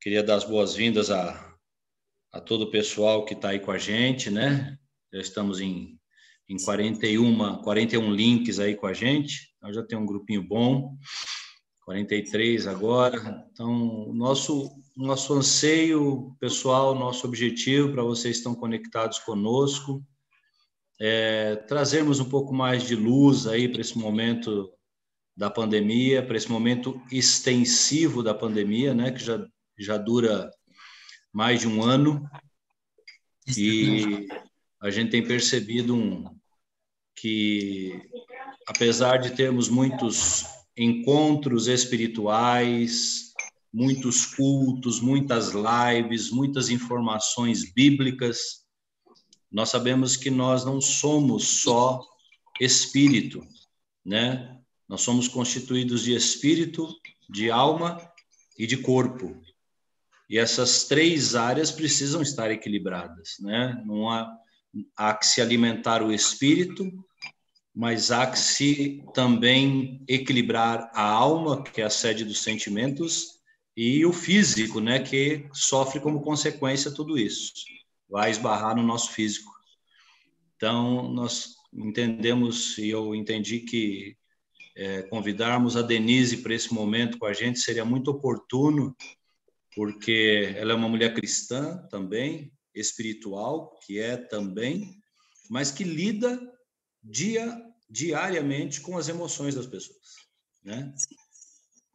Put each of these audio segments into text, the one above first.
Queria dar as boas-vindas a todo o pessoal que está aí com a gente, né? Já estamos em 41 links aí com a gente. Então já tem um grupinho bom, 43 agora. Então, o nosso anseio pessoal, nosso objetivo para vocês que estão conectados conosco é trazermos um pouco mais de luz aí para esse momento da pandemia, para esse momento extensivo da pandemia, né? Que já dura mais de um ano, e a gente tem percebido que, apesar de termos muitos encontros espirituais, muitos cultos, muitas lives, muitas informações bíblicas, nós sabemos que nós não somos só espírito, né? Nós somos constituídos de espírito, de alma e de corpo. E essas três áreas precisam estar equilibradas, né? Não há que se alimentar o espírito, mas há que se também equilibrar a alma, que é a sede dos sentimentos, e o físico, né? Que sofre como consequência tudo isso. Vai esbarrar no nosso físico. Então, nós entendemos, e eu entendi que convidarmos a Denise para esse momento com a gente seria muito oportuno, porque ela é uma mulher cristã também, espiritual, que é também, mas que lida diariamente com as emoções das pessoas, né?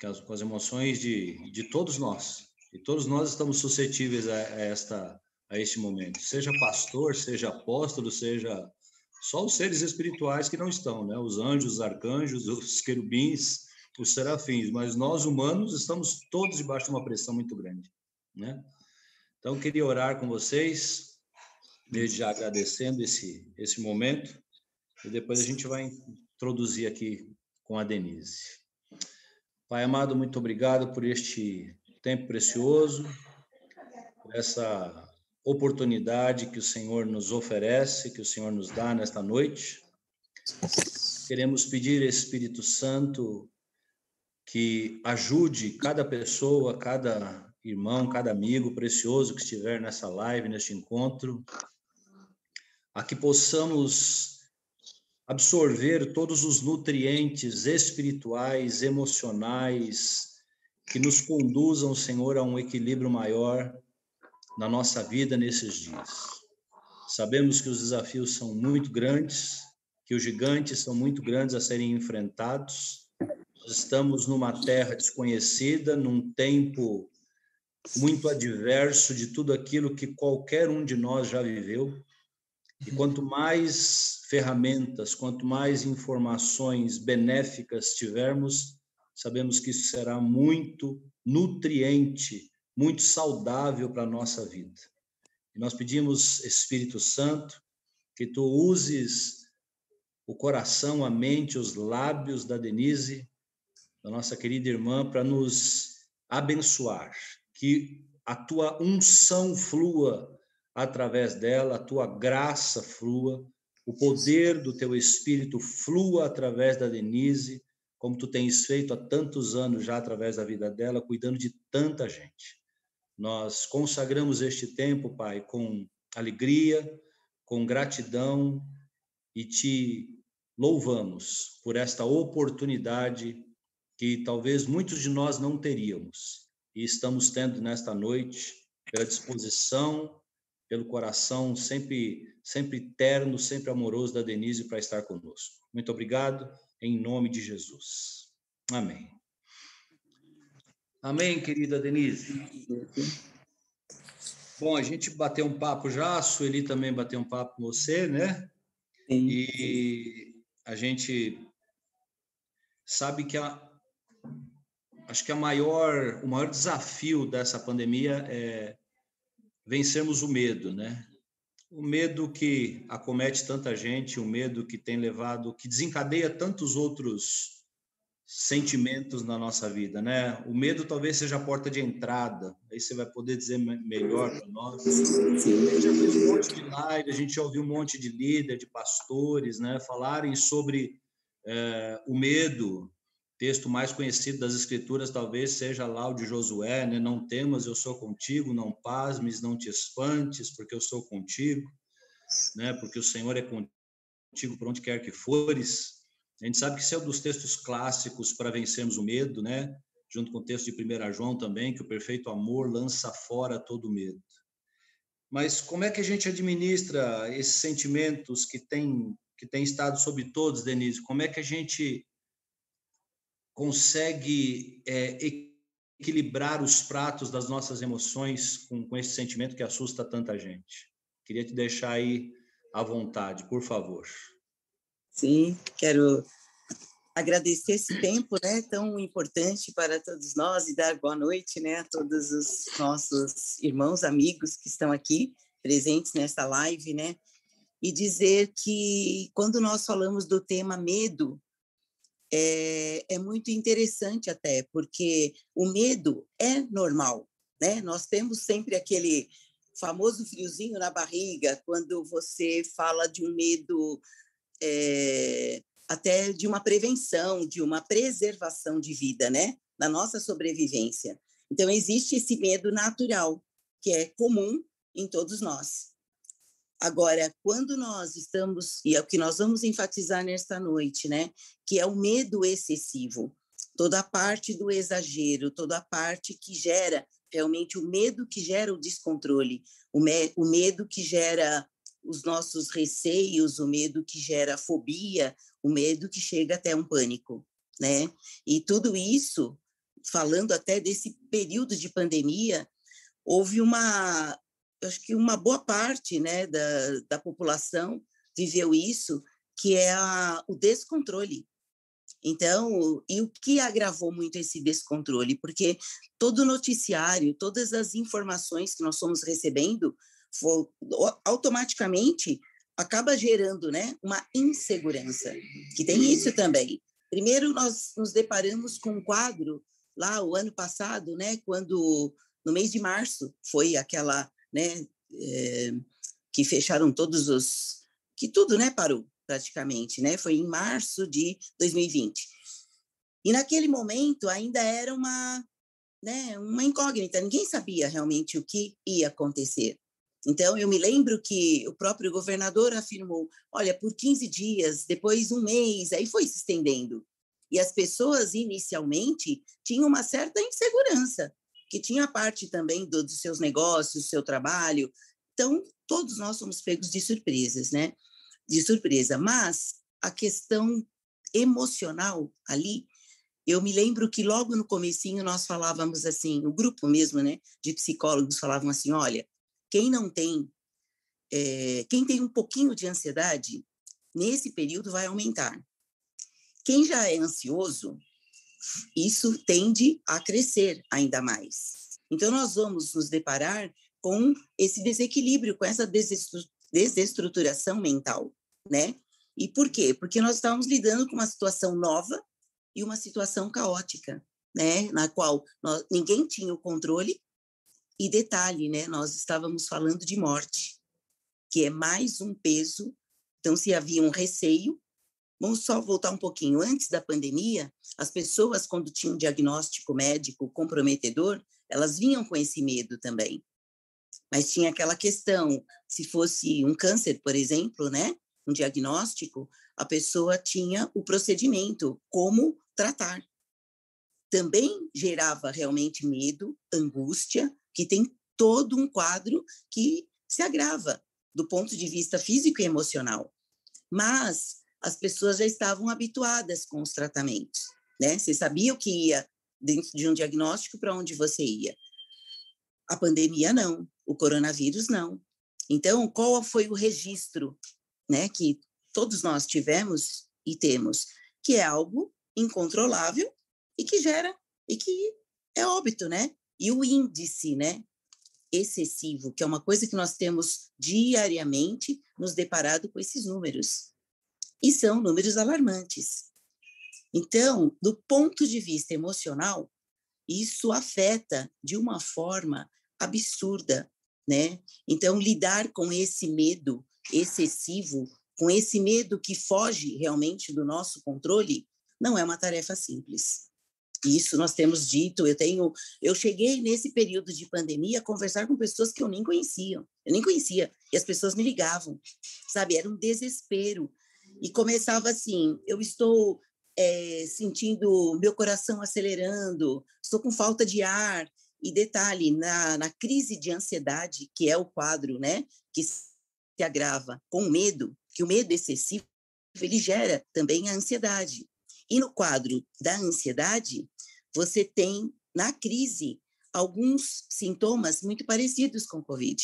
Com as emoções de todos nós. E todos nós estamos suscetíveis a este momento. Seja pastor, seja apóstolo, seja só os seres espirituais que não estão, né? Os anjos, os arcanjos, os querubins, os serafins, mas nós humanos estamos todos debaixo de uma pressão muito grande, né? Então, eu queria orar com vocês, desde já agradecendo esse momento, e depois a gente vai introduzir aqui com a Denise. Pai amado, muito obrigado por este tempo precioso, por essa oportunidade que o Senhor nos oferece, que o Senhor nos dá nesta noite. Queremos pedir, Espírito Santo, que ajude cada pessoa, cada irmão, cada amigo precioso que estiver nessa live, neste encontro, a que possamos absorver todos os nutrientes espirituais, emocionais, que nos conduzam, Senhor, a um equilíbrio maior na nossa vida nesses dias. Sabemos que os desafios são muito grandes, que os gigantes são muito grandes a serem enfrentados. Estamos numa terra desconhecida, num tempo muito adverso de tudo aquilo que qualquer um de nós já viveu. E quanto mais ferramentas, quanto mais informações benéficas tivermos, sabemos que isso será muito nutriente, muito saudável para a nossa vida. E nós pedimos, Espírito Santo, que tu uses o coração, a mente, os lábios da Denise, da nossa querida irmã, para nos abençoar, que a tua unção flua através dela, a tua graça flua, o poder do teu Espírito flua através da Denise, como tu tens feito há tantos anos já através da vida dela, cuidando de tanta gente. Nós consagramos este tempo, Pai, com alegria, com gratidão, e te louvamos por esta oportunidade que talvez muitos de nós não teríamos, e estamos tendo nesta noite, pela disposição, pelo coração sempre terno, sempre amoroso da Denise para estar conosco. Muito obrigado, em nome de Jesus. Amém. Amém, querida Denise. Bom, a gente bateu um papo já, a Sueli também bateu um papo com você, né? Sim. E a gente sabe que acho que o maior desafio dessa pandemia é vencermos o medo, né? O medo que acomete tanta gente, o medo que tem levado, que desencadeia tantos outros sentimentos na nossa vida, né? O medo talvez seja a porta de entrada, aí você vai poder dizer melhor para nós. A gente já fez um monte de live, a gente já ouviu um monte de líder, de pastores, né? Falarem sobre o medo, texto mais conhecido das Escrituras talvez seja lá o de Josué, né? Não temas, eu sou contigo, não pasmes, não te espantes, porque eu sou contigo, né? Porque o Senhor é contigo por onde quer que fores. A gente sabe que esse é um dos textos clássicos para vencermos o medo, né? Junto com o texto de 1 João também, que o perfeito amor lança fora todo medo. Mas como é que a gente administra esses sentimentos que tem estado sobre todos, Denise? Como é que a gente consegue equilibrar os pratos das nossas emoções com esse sentimento que assusta tanta gente? Queria te deixar aí à vontade, por favor. Sim, quero agradecer esse tempo, né, tão importante para todos nós e dar boa noite, né, a todos os nossos irmãos, amigos que estão aqui presentes nesta live, né, e dizer que quando nós falamos do tema medo, é muito interessante até, porque o medo é normal, né? Nós temos sempre aquele famoso friozinho na barriga quando você fala de um medo, até de uma prevenção, de uma preservação de vida, né? Na nossa sobrevivência. Então, existe esse medo natural, que é comum em todos nós. Agora, quando nós estamos, e é o que nós vamos enfatizar nesta noite, né? Que é o medo excessivo, toda a parte do exagero, toda a parte que gera realmente o medo que gera o descontrole, o medo que gera os nossos receios, o medo que gera a fobia, o medo que chega até um pânico, né? E tudo isso, falando até desse período de pandemia, houve acho que uma boa parte, né, da população viveu isso, que é o descontrole. Então, e o que agravou muito esse descontrole? Porque todo o noticiário, todas as informações que nós fomos recebendo, automaticamente acaba gerando, né, uma insegurança, que tem isso também. Primeiro, nós nos deparamos com um quadro, lá o ano passado, né, quando, no mês de março, foi aquela, né, que fecharam que tudo, né, parou praticamente, né, foi em março de 2020. E naquele momento ainda era né, uma incógnita, ninguém sabia realmente o que ia acontecer. Então, eu me lembro que o próprio governador afirmou, olha, por 15 dias, depois um mês, aí foi se estendendo. E as pessoas, inicialmente, tinham uma certa insegurança, que tinha a parte também dos seus negócios, do seu trabalho. Então, todos nós somos pegos de surpresas, né? De surpresa. Mas a questão emocional ali, eu me lembro que logo no comecinho nós falávamos assim, o grupo mesmo, né, de psicólogos falavam assim, olha, quem tem um pouquinho de ansiedade, nesse período vai aumentar. Quem já é ansioso, isso tende a crescer ainda mais. Então, nós vamos nos deparar com esse desequilíbrio, com essa desestruturação mental, né? E por quê? Porque nós estávamos lidando com uma situação nova e uma situação caótica, né? Na qual ninguém tinha o controle. E detalhe, né? Nós estávamos falando de morte, que é mais um peso. Então, se havia um receio, vamos só voltar um pouquinho. Antes da pandemia, as pessoas, quando tinham um diagnóstico médico comprometedor, elas vinham com esse medo também. Mas tinha aquela questão, se fosse um câncer, por exemplo, né? Um diagnóstico, a pessoa tinha o procedimento, como tratar. Também gerava realmente medo, angústia, que tem todo um quadro que se agrava do ponto de vista físico e emocional. Mas as pessoas já estavam habituadas com os tratamentos, né? Você sabia o que ia dentro de um diagnóstico, para onde você ia. A pandemia não, o coronavírus não. Então, qual foi o registro, né, que todos nós tivemos e temos, que é algo incontrolável e que gera, e que é óbito, né? E o índice, né, excessivo, que é uma coisa que nós temos diariamente nos deparado com esses números. E são números alarmantes. Então, do ponto de vista emocional, isso afeta de uma forma absurda, né? Então, lidar com esse medo excessivo, com esse medo que foge realmente do nosso controle, não é uma tarefa simples. Isso nós temos dito, eu cheguei nesse período de pandemia a conversar com pessoas que eu nem conhecia, e as pessoas me ligavam, sabe, era um desespero, e começava assim, eu estou sentindo meu coração acelerando, estou com falta de ar, e detalhe, na crise de ansiedade, que é o quadro, né, que se agrava com o medo, que o medo excessivo, ele gera também a ansiedade. E no quadro da ansiedade, você tem, na crise, alguns sintomas muito parecidos com o Covid.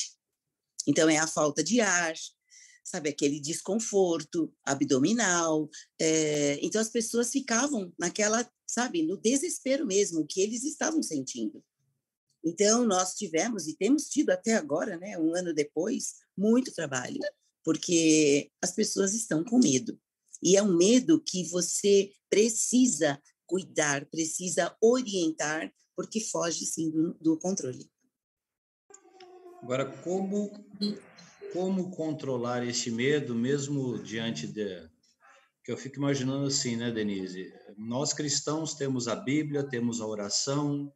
Então, é a falta de ar, sabe, aquele desconforto abdominal. Então, as pessoas ficavam naquela, sabe, no desespero mesmo, que eles estavam sentindo. Então, nós tivemos e temos tido até agora, né, um ano depois, muito trabalho, porque as pessoas estão com medo. E é um medo que você precisa cuidar, precisa orientar, porque foge, sim, do controle. Agora, como controlar esse medo, mesmo diante de... Que eu fico imaginando assim, né, Denise? Nós cristãos temos a Bíblia, temos a oração,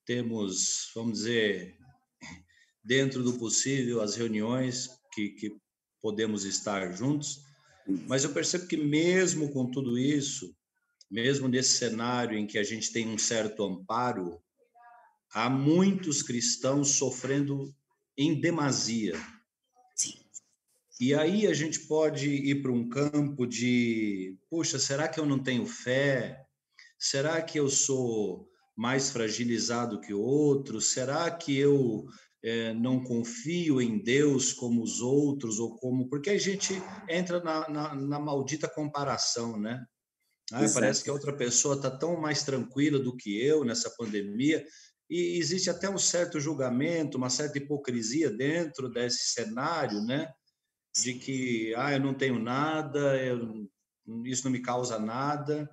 temos, vamos dizer, dentro do possível, as reuniões que podemos estar juntos, mas eu percebo que mesmo com tudo isso, mesmo nesse cenário em que a gente tem um certo amparo, há muitos cristãos sofrendo em demasia. Sim. E aí a gente pode ir para um campo de, puxa, será que eu não tenho fé? Será que eu sou mais fragilizado que outros? Será que eu não confio em Deus como os outros? Ou como... Porque a gente entra na maldita comparação, né? Parece que a outra pessoa está tão mais tranquila do que eu nessa pandemia, e existe até um certo julgamento, uma certa hipocrisia dentro desse cenário, né? De que, eu não tenho nada, isso não me causa nada.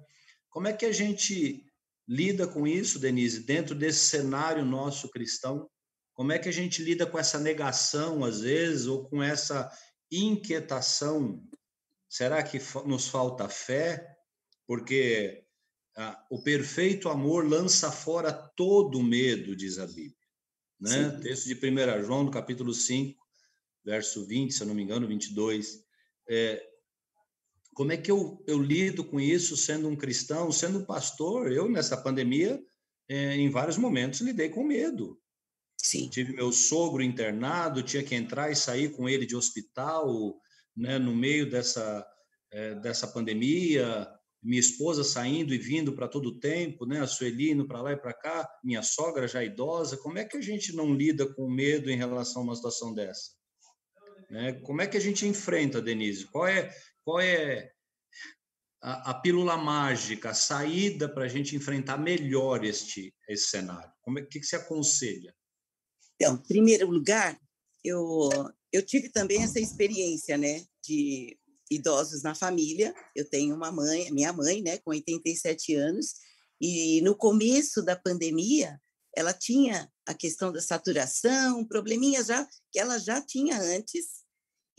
Como é que a gente lida com isso, Denise, dentro desse cenário nosso cristão? Como é que a gente lida com essa negação, às vezes, ou com essa inquietação? Será que nos falta fé? Porque o perfeito amor lança fora todo medo, diz a Bíblia. Né? Texto de 1 João, no capítulo 5, verso 20, se eu não me engano, 22. Como é que eu lido com isso sendo um cristão, sendo um pastor? Eu, nessa pandemia, em vários momentos, lidei com medo. Sim. Tive meu sogro internado, tinha que entrar e sair com ele de hospital, né, no meio dessa pandemia, minha esposa saindo e vindo para todo o tempo, né, a Sueli indo para lá e para cá, minha sogra já idosa. Como é que a gente não lida com medo em relação a uma situação dessa? Né? Como é que a gente enfrenta, Denise? Qual é a pílula mágica, a saída para a gente enfrentar melhor esse cenário? Que você aconselha? Então, em primeiro lugar, eu tive também essa experiência, né, de idosos na família. Eu tenho minha mãe, né, com 87 anos, e no começo da pandemia, ela tinha a questão da saturação, probleminhas já que ela já tinha antes,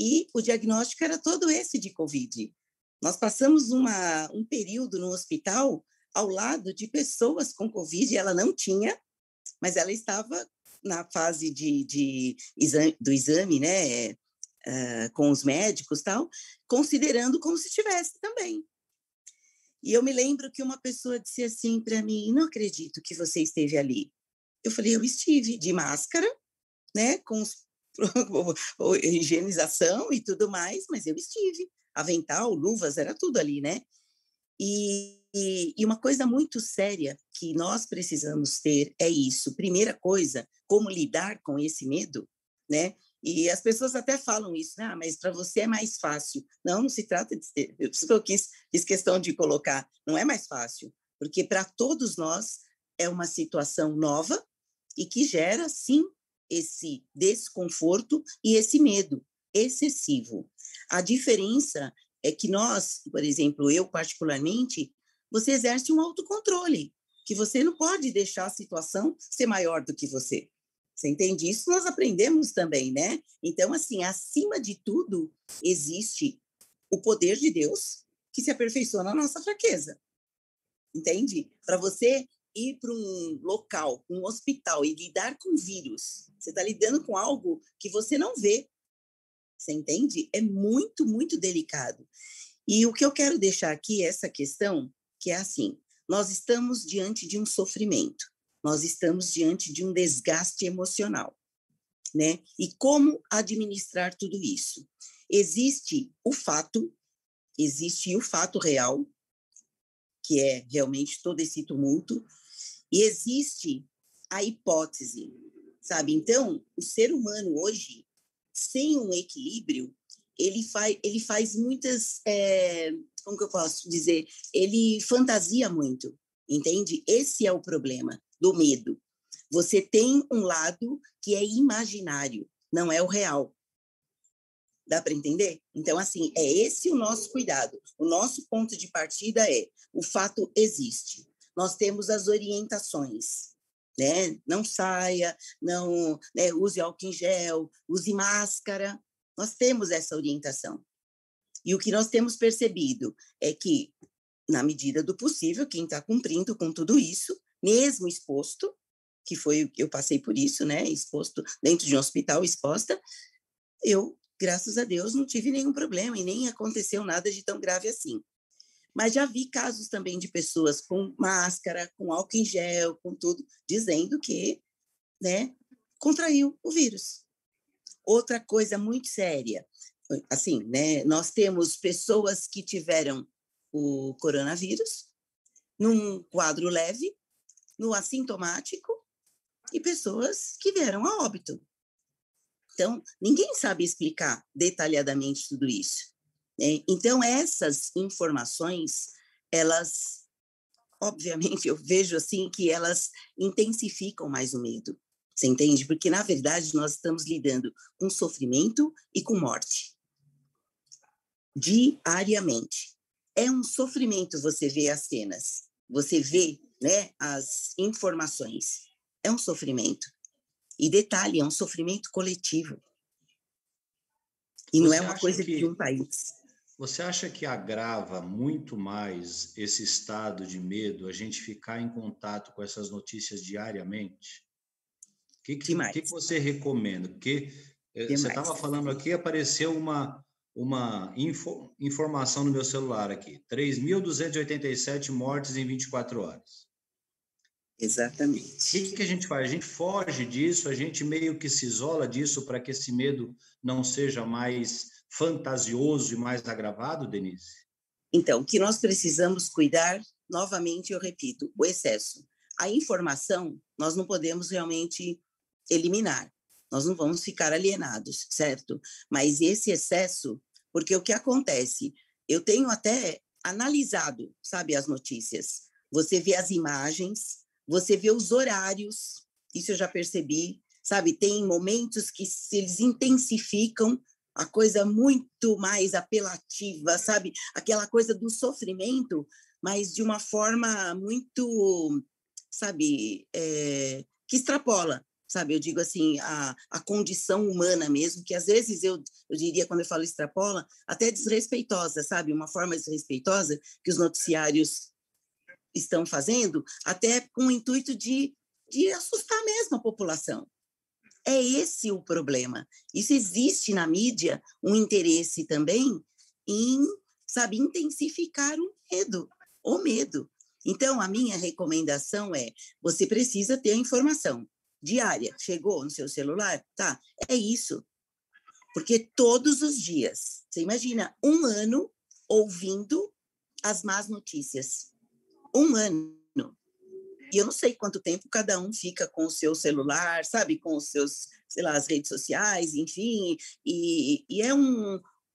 e o diagnóstico era todo esse de Covid. Nós passamos um período no hospital ao lado de pessoas com Covid, ela não tinha, mas ela estava na fase do exame, né, com os médicos, tal, considerando como se tivesse também. E eu me lembro que uma pessoa disse assim para mim: não acredito que você esteve ali. Eu falei: eu estive de máscara, né, com higienização e tudo mais, mas eu estive. Avental, luvas, era tudo ali, né? E uma coisa muito séria que nós precisamos ter é isso. Primeira coisa, como lidar com esse medo, né? E as pessoas até falam isso, né? Mas para você é mais fácil. Não, não se trata de ser. Eu fiz questão de colocar, não é mais fácil, porque para todos nós é uma situação nova e que gera, sim, esse desconforto e esse medo excessivo. A diferença é que nós, por exemplo, eu particularmente, você exerce um autocontrole, que você não pode deixar a situação ser maior do que você. Você entende? Isso nós aprendemos também, né? Então, assim, acima de tudo, existe o poder de Deus que se aperfeiçoa na nossa fraqueza. entende? Para você ir para um local, um hospital e lidar com vírus, você está lidando com algo que você não vê, você entende? É muito, muito delicado. E o que eu quero deixar aqui é essa questão, que é assim, nós estamos diante de um sofrimento, nós estamos diante de um desgaste emocional, né? E como administrar tudo isso? Existe o fato real, que é realmente todo esse tumulto, e existe a hipótese, sabe? Então, o ser humano hoje, sem um equilíbrio, ele faz muitas, como que eu posso dizer? Ele fantasia muito, entende? Esse é o problema do medo. Você tem um lado que é imaginário, não é o real. Dá para entender? Então, assim, é esse o nosso cuidado. O nosso ponto de partida é: o fato existe. Nós temos as orientações, né? Não saia, não, né, use álcool em gel, use máscara. Nós temos essa orientação. E o que nós temos percebido é que, na medida do possível, quem está cumprindo com tudo isso, mesmo exposto, que foi, eu passei por isso, né? Exposto dentro de um hospital, exposta, eu, graças a Deus, não tive nenhum problema e nem aconteceu nada de tão grave assim. Mas já vi casos também de pessoas com máscara, com álcool em gel, com tudo, dizendo que, né, contraiu o vírus. Outra coisa muito séria, assim, né, nós temos pessoas que tiveram o coronavírus num quadro leve, no assintomático, e pessoas que vieram a óbito. Então, ninguém sabe explicar detalhadamente tudo isso, né? Então, essas informações, elas, obviamente, eu vejo assim que elas intensificam mais o medo, você entende? Porque, na verdade, nós estamos lidando com sofrimento e com morte, diariamente. É um sofrimento você ver as cenas, você vê, né, as informações. É um sofrimento. E detalhe, é um sofrimento coletivo. E não é uma coisa de um país. Você acha que agrava muito mais esse estado de medo, a gente ficar em contato com essas notícias diariamente? O que você recomenda? Porque você estava falando aqui, apareceu uma informação no meu celular aqui. 3.287 mortes em 24 horas. Exatamente. O que a gente faz? A gente foge disso, a gente meio que se isola disso para que esse medo não seja mais fantasioso e mais agravado, Denise? Então, o que nós precisamos cuidar, novamente, eu repito, o excesso. A informação, nós não podemos realmente eliminar, nós não vamos ficar alienados, certo? Mas esse excesso, porque o que acontece? Eu tenho até analisado, sabe, as notícias. Você vê as imagens, você vê os horários, isso eu já percebi, sabe? Tem momentos que eles intensificam a coisa muito mais apelativa, sabe? Aquela coisa do sofrimento, mas de uma forma muito, sabe, que extrapola, sabe? Eu digo assim, a condição humana mesmo, que às vezes eu diria, quando eu falo extrapola, até desrespeitosa, sabe? Uma forma desrespeitosa que os noticiários estão fazendo, até com o intuito de assustar mesmo a população. É esse o problema. Isso existe na mídia, um interesse também em, sabe, intensificar o medo. Então, a minha recomendação é, você precisa ter a informação diária. Chegou no seu celular? Tá, é isso. Porque todos os dias, você imagina, 1 ano ouvindo as más notícias. 1 ano. E eu não sei quanto tempo cada um fica com o seu celular, sabe, com os seus, sei lá, as redes sociais, enfim, e é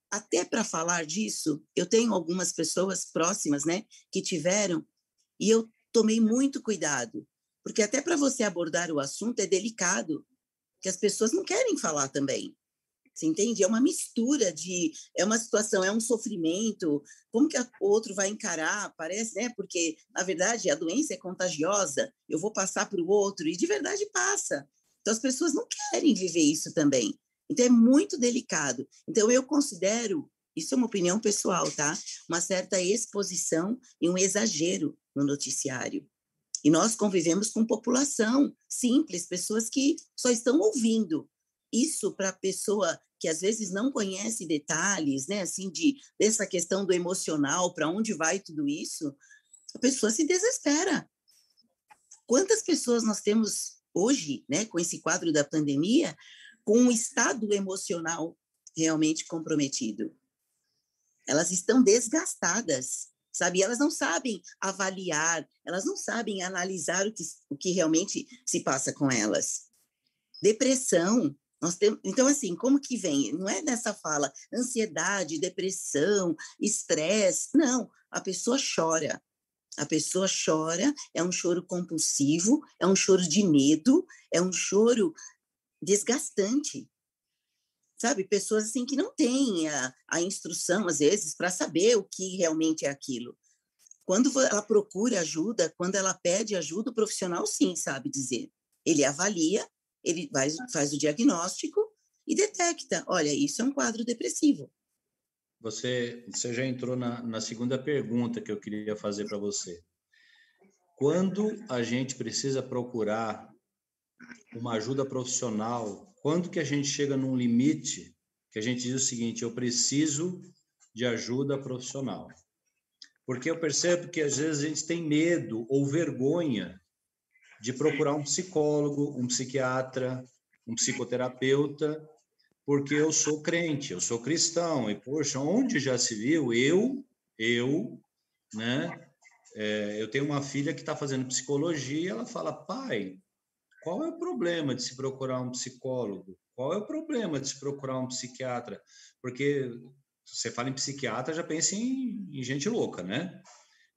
até para falar disso, eu tenho algumas pessoas próximas, né, que tiveram, e eu tomei muito cuidado, porque até para você abordar o assunto é delicado, que as pessoas não querem falar também. Você entende? É uma mistura é uma situação, é um sofrimento, como que o outro vai encarar, parece, né? Porque, na verdade, a doença é contagiosa, eu vou passar para o outro, e de verdade passa. Então, as pessoas não querem viver isso também. Então, é muito delicado. Então, eu considero isso é uma opinião pessoal, tá? Uma certa exposição e um exagero no noticiário. E nós convivemos com população simples, pessoas que só estão ouvindo. Isso para a pessoa que às vezes não conhece detalhes, né, assim, dessa questão do emocional, para onde vai tudo isso, a pessoa se desespera. Quantas pessoas nós temos hoje, né, com esse quadro da pandemia, com um estado emocional realmente comprometido? Elas estão desgastadas, sabe? Elas não sabem avaliar, elas não sabem analisar o que realmente se passa com elas. Depressão, nós temos, então, assim, como que vem? Não é dessa fala, ansiedade, depressão, estresse, não, a pessoa chora. A pessoa chora, é um choro compulsivo, é um choro de medo, é um choro desgastante. Sabe, pessoas assim que não têm a instrução, às vezes, para saber o que realmente é aquilo. Quando ela procura ajuda, quando ela pede ajuda, o profissional sim sabe dizer. Ele avalia, ele faz o diagnóstico e detecta, olha, isso é um quadro depressivo. Você já entrou na segunda pergunta que eu queria fazer para você. Quando a gente precisa procurar uma ajuda profissional, quando que a gente chega num limite que a gente diz o seguinte, eu preciso de ajuda profissional? Porque eu percebo que às vezes a gente tem medo ou vergonha de procurar um psicólogo, um psiquiatra, um psicoterapeuta, porque eu sou crente, eu sou cristão, e poxa, onde já se viu né? Eu tenho uma filha que está fazendo psicologia e ela fala, pai, qual é o problema de se procurar um psicólogo? Qual é o problema de se procurar um psiquiatra? Porque você fala em psiquiatra, já pensa em gente louca, né?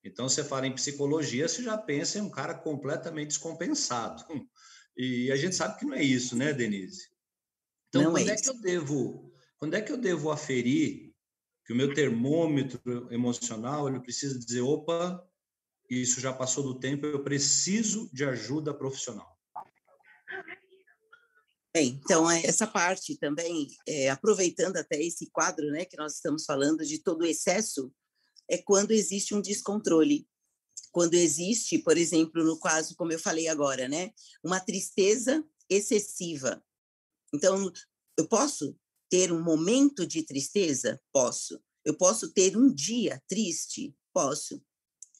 Então, você fala em psicologia, você já pensa em um cara completamente descompensado. E a gente sabe que não é isso, né, Denise? Então, Não é isso. quando é que eu devo aferir que o meu termômetro emocional, ele precisa dizer, opa, isso já passou do tempo, eu preciso de ajuda profissional? Bem, então, essa parte também, aproveitando até esse quadro, né, que nós estamos falando de todo o excesso, é quando existe um descontrole. Quando existe, por exemplo, no caso, como eu falei agora, né, uma tristeza excessiva. Então, eu posso ter um momento de tristeza? Posso. Eu posso ter um dia triste? Posso.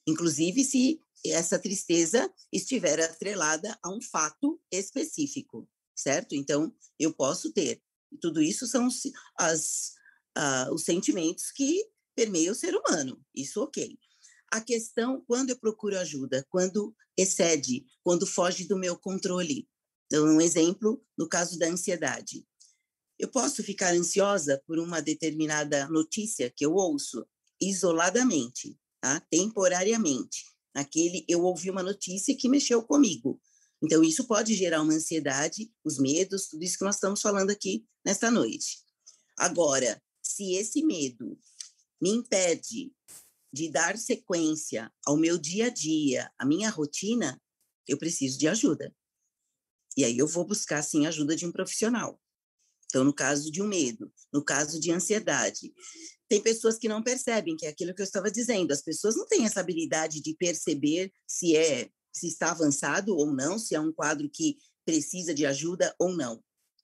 Inclusive, se essa tristeza estiver atrelada a um fato específico, certo? Então, eu posso ter. Tudo isso são os sentimentos que permeiam o ser humano. Isso, ok. A questão, quando eu procuro ajuda, quando excede, quando foge do meu controle. Então, um exemplo, no caso da ansiedade. Eu posso ficar ansiosa por uma determinada notícia que eu ouço isoladamente, tá? Temporariamente. Eu ouvi uma notícia que mexeu comigo. Então, isso pode gerar uma ansiedade, os medos, tudo isso que nós estamos falando aqui nesta noite. Agora, se esse medo me impede de dar sequência ao meu dia a dia, à minha rotina, eu preciso de ajuda. E aí eu vou buscar, sim, a ajuda de um profissional. Então, no caso de um medo, no caso de ansiedade, tem pessoas que não percebem, que é aquilo que eu estava dizendo, as pessoas não têm essa habilidade de perceber se está avançado ou não, se é um quadro que precisa de ajuda ou não,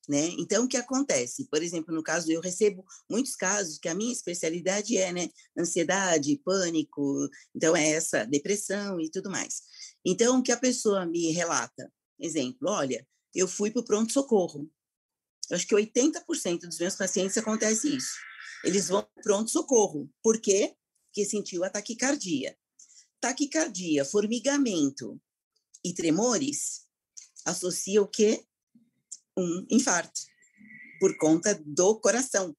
né? Então, o que acontece? Por exemplo, no caso, eu recebo muitos casos que a minha especialidade é, né, ansiedade, pânico, então é essa depressão e tudo mais. Então, o que a pessoa me relata? Exemplo, olha, eu fui para o pronto-socorro. Eu acho que 80% dos meus pacientes acontece isso. Eles vão para o pronto-socorro. Por quê? Porque sentiu a taquicardia. Taquicardia, formigamento e tremores associa o quê? Um infarto, por conta do coração.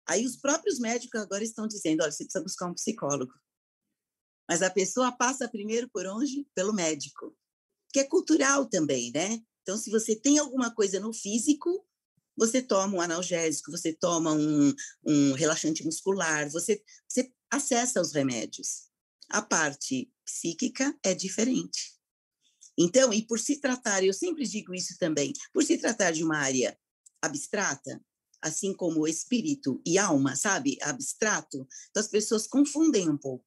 Aí os próprios médicos agora estão dizendo, olha, você precisa buscar um psicólogo. Mas a pessoa passa primeiro por onde? Pelo médico. Que é cultural também, né? Então, se você tem alguma coisa no físico, você toma um analgésico, você toma um relaxante muscular, você acessa os remédios. A parte psíquica é diferente. Então, e por se tratar, eu sempre digo isso também, por se tratar de uma área abstrata, assim como espírito e alma, sabe? Abstrato. Então, as pessoas confundem um pouco.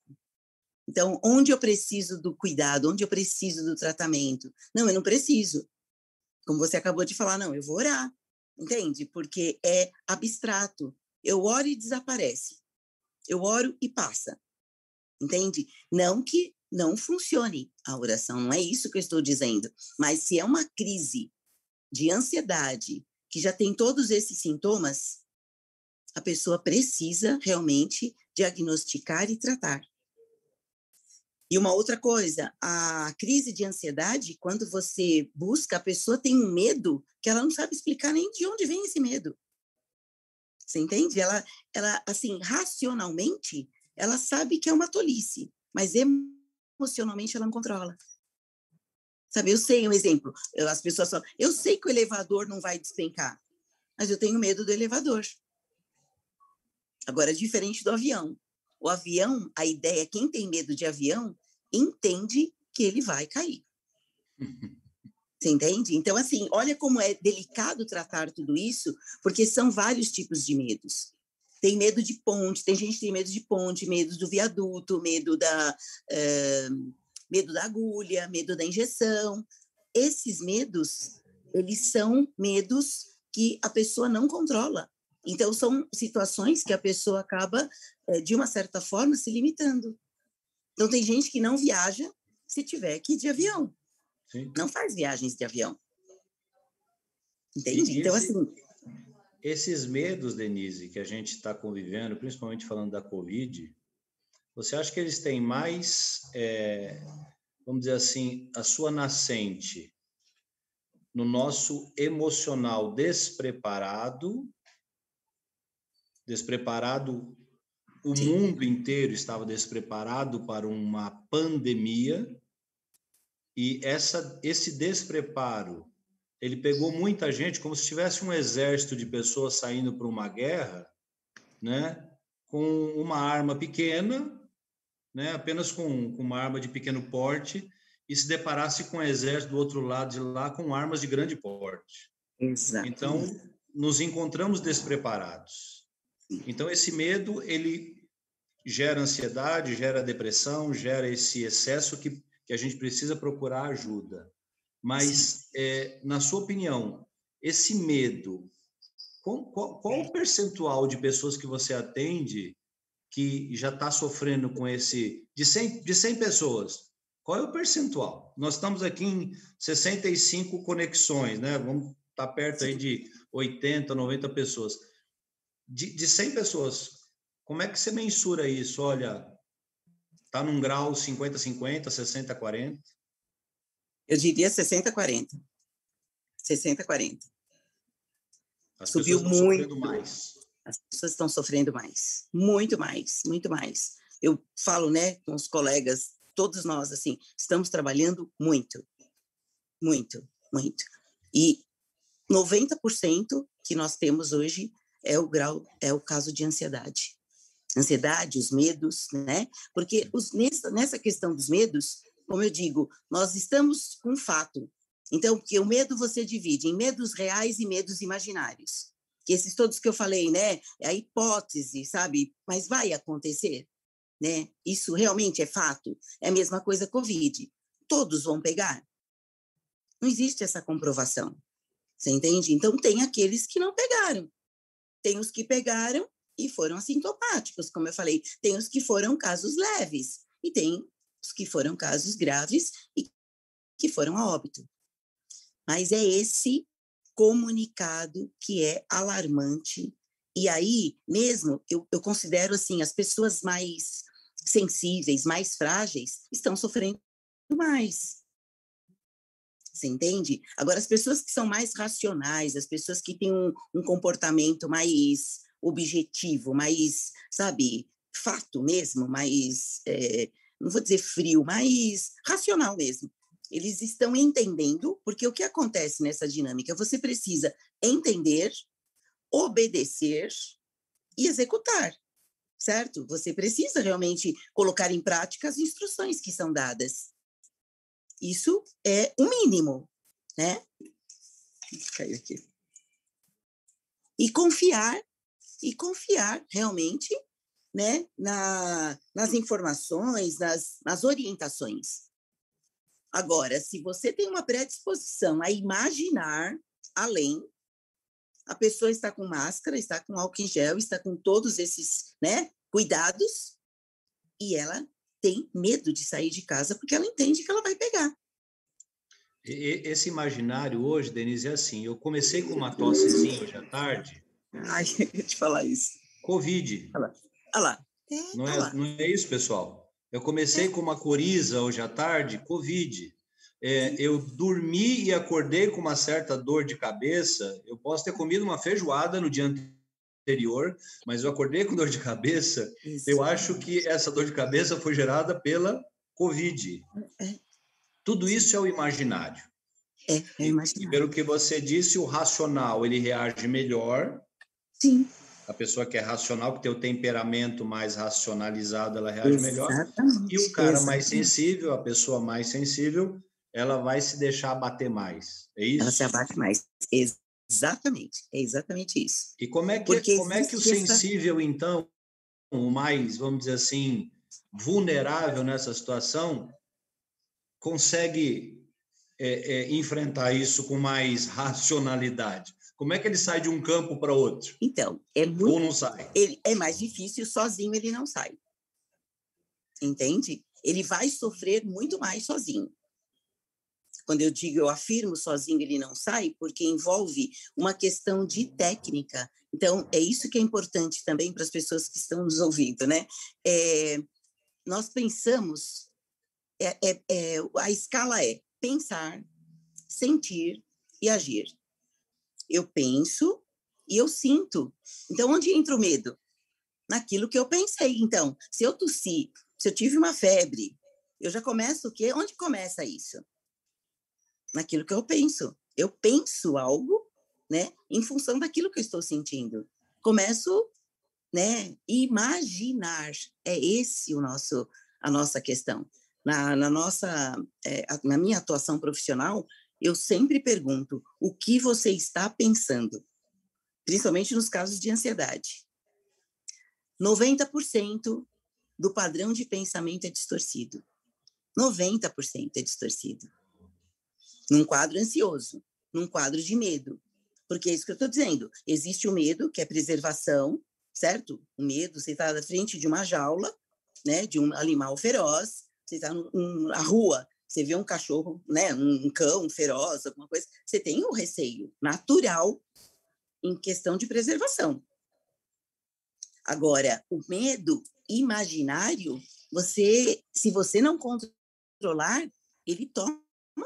Então, onde eu preciso do cuidado, onde eu preciso do tratamento? Não, eu não preciso. Como você acabou de falar, não, eu vou orar, entende? Porque é abstrato. Eu oro e desaparece. Eu oro e passa, entende? Não que não funcione a oração, não é isso que eu estou dizendo. Mas se é uma crise de ansiedade, que já tem todos esses sintomas, a pessoa precisa realmente diagnosticar e tratar. E uma outra coisa, a crise de ansiedade, quando você busca, a pessoa tem um medo que ela não sabe explicar nem de onde vem esse medo. Você entende? Ela assim, racionalmente, ela sabe que é uma tolice, mas emocionalmente ela não controla. Sabe, eu sei um exemplo, as pessoas falam, eu sei que o elevador não vai despencar, mas eu tenho medo do elevador. Agora, é diferente do avião. O avião, a ideia, quem tem medo de avião, entende que ele vai cair. Você entende? Então, assim, olha como é delicado tratar tudo isso, porque são vários tipos de medos. Tem medo de ponte, tem gente que tem medo de ponte, medo do viaduto, medo da agulha, medo da injeção. Esses medos, eles são medos que a pessoa não controla. Então, são situações que a pessoa acaba, de uma certa forma, se limitando. Então, tem gente que não viaja se tiver que ir de avião. Sim. Não faz viagens de avião. Entende? Então, assim... Esses medos, Denise, que a gente está convivendo, principalmente falando da Covid, você acha que eles têm mais, vamos dizer assim, a sua nascente no nosso emocional despreparado, o Sim. mundo inteiro estava despreparado para uma pandemia, e esse despreparo, ele pegou muita gente como se tivesse um exército de pessoas saindo para uma guerra, né, com uma arma pequena, né, apenas com uma arma de pequeno porte, e se deparasse com um exército do outro lado de lá com armas de grande porte. Exato. Então, nos encontramos despreparados. Então, esse medo, ele gera ansiedade, gera depressão, gera esse excesso que a gente precisa procurar ajuda. Mas, na sua opinião, esse medo, qual o percentual de pessoas que você atende que já está sofrendo com esse... De 100 pessoas, qual é o percentual? Nós estamos aqui em 65 conexões, né? Vamos estar perto aí de 80, 90 pessoas. De 100 pessoas, como é que você mensura isso? Olha, está num grau 50-50, 60-40? Eu diria 60-40. 60-40. Subiu muito. Sofrendo mais. As pessoas estão sofrendo mais. Muito mais, muito mais. Eu falo, né, com os colegas, todos nós, assim, estamos trabalhando muito. Muito, muito. E 90% que nós temos hoje é o caso de ansiedade. Ansiedade, os medos, né? Porque nessa questão dos medos, como eu digo, nós estamos com um fato. Então, porque o medo você divide em medos reais e medos imaginários. Que esses todos que eu falei, né? É a hipótese, sabe? Mas vai acontecer, né? Isso realmente é fato. É a mesma coisa Covid. Todos vão pegar. Não existe essa comprovação. Você entende? Então, tem aqueles que não pegaram. Tem os que pegaram e foram assintomáticos, como eu falei. Tem os que foram casos leves e tem os que foram casos graves e que foram a óbito. Mas é esse comunicado que é alarmante. E aí, mesmo, eu considero assim, as pessoas mais sensíveis, mais frágeis, estão sofrendo mais. Você entende? Agora, as pessoas que são mais racionais, as pessoas que têm um comportamento mais objetivo, mais, sabe, fato mesmo, mais, não vou dizer frio, mais racional mesmo. Eles estão entendendo, porque o que acontece nessa dinâmica? Você precisa entender, obedecer e executar, certo? Você precisa realmente colocar em prática as instruções que são dadas. Isso é o mínimo, né? Caiu aqui. e confiar realmente, né, nas informações, nas orientações. Agora, se você tem uma predisposição a imaginar além, a pessoa está com máscara, está com álcool em gel, está com todos esses, né, cuidados, e ela tem medo de sair de casa porque ela entende que ela vai pegar. Esse imaginário hoje, Denise, é assim, eu comecei com uma tossezinha hoje à tarde. Ai, eu ia te falar isso. Covid. Olha lá. Não é isso, pessoal? Eu comecei com uma coriza hoje à tarde, Covid. Eu dormi e acordei com uma certa dor de cabeça. Eu posso ter comido uma feijoada no dia anterior, mas eu acordei com dor de cabeça. Isso. Eu acho que essa dor de cabeça foi gerada pela Covid. Tudo isso é o imaginário. É imaginário. E pelo que você disse, o racional, ele reage melhor. Sim. A pessoa que é racional, que tem o temperamento mais racionalizado, ela reage melhor. E o cara mais sensível, a pessoa mais sensível, ela vai se deixar abater mais. É isso? Ela se abate mais. Exatamente. É exatamente isso. E como é que o sensível, então, o mais, vamos dizer assim, vulnerável nessa situação, consegue enfrentar isso com mais racionalidade? Como é que ele sai de um campo para outro? Então, ou não sai? É mais difícil, sozinho ele não sai. Entende? Ele vai sofrer muito mais sozinho. Quando eu afirmo sozinho, ele não sai, porque envolve uma questão de técnica. Então, é isso que é importante também para as pessoas que estão nos ouvindo, né? Nós pensamos, a escala é pensar, sentir e agir. Eu penso e eu sinto. Então, onde entra o medo? Naquilo que eu pensei. Então, se eu tossi, se eu tive uma febre, eu já começo o quê? Onde começa isso? Naquilo que eu penso. Eu penso algo, né, em função daquilo que eu estou sentindo. Começo, né, imaginar. É esse a nossa questão. Na minha atuação profissional, eu sempre pergunto: o que você está pensando? Principalmente nos casos de ansiedade. 90% do padrão de pensamento é distorcido. 90% é distorcido. Num quadro ansioso, num quadro de medo. Porque é isso que eu estou dizendo. Existe o medo, que é preservação, certo? O medo, você está na frente de uma jaula, né, de um animal feroz, você está na rua, você vê um cachorro, né, um cão feroz, alguma coisa, você tem um receio natural em questão de preservação. Agora, o medo imaginário, se você não controlar, ele toma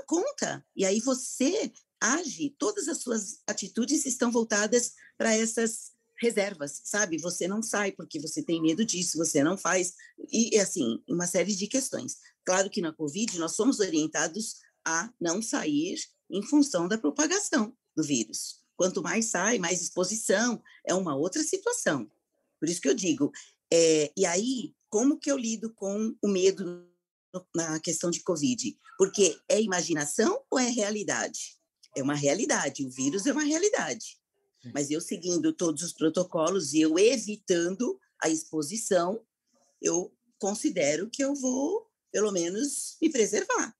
conta. E aí você age, todas as suas atitudes estão voltadas para essas reservas, sabe? Você não sai porque você tem medo disso, você não faz. E, assim, uma série de questões. Claro que na Covid nós somos orientados a não sair em função da propagação do vírus. Quanto mais sai, mais exposição, é uma outra situação. Por isso que eu digo, e aí, como que eu lido com o medo na questão de Covid? Porque é imaginação ou é realidade? É uma realidade, o vírus é uma realidade. Mas eu seguindo todos os protocolos e eu evitando a exposição, eu considero que eu vou, pelo menos, me preservar.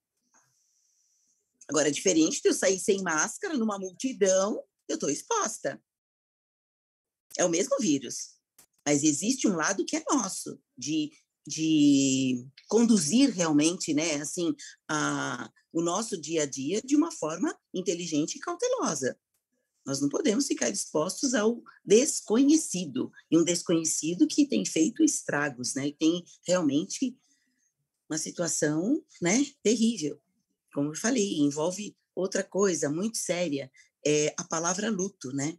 Agora, diferente de eu sair sem máscara numa multidão, eu estou exposta. É o mesmo vírus. Mas existe um lado que é nosso, de conduzir realmente, né, assim, o nosso dia a dia de uma forma inteligente e cautelosa. Nós não podemos ficar expostos ao desconhecido, e um desconhecido que tem feito estragos, né, e tem realmente uma situação, né, terrível. Como eu falei, envolve outra coisa muito séria, a palavra luto, né,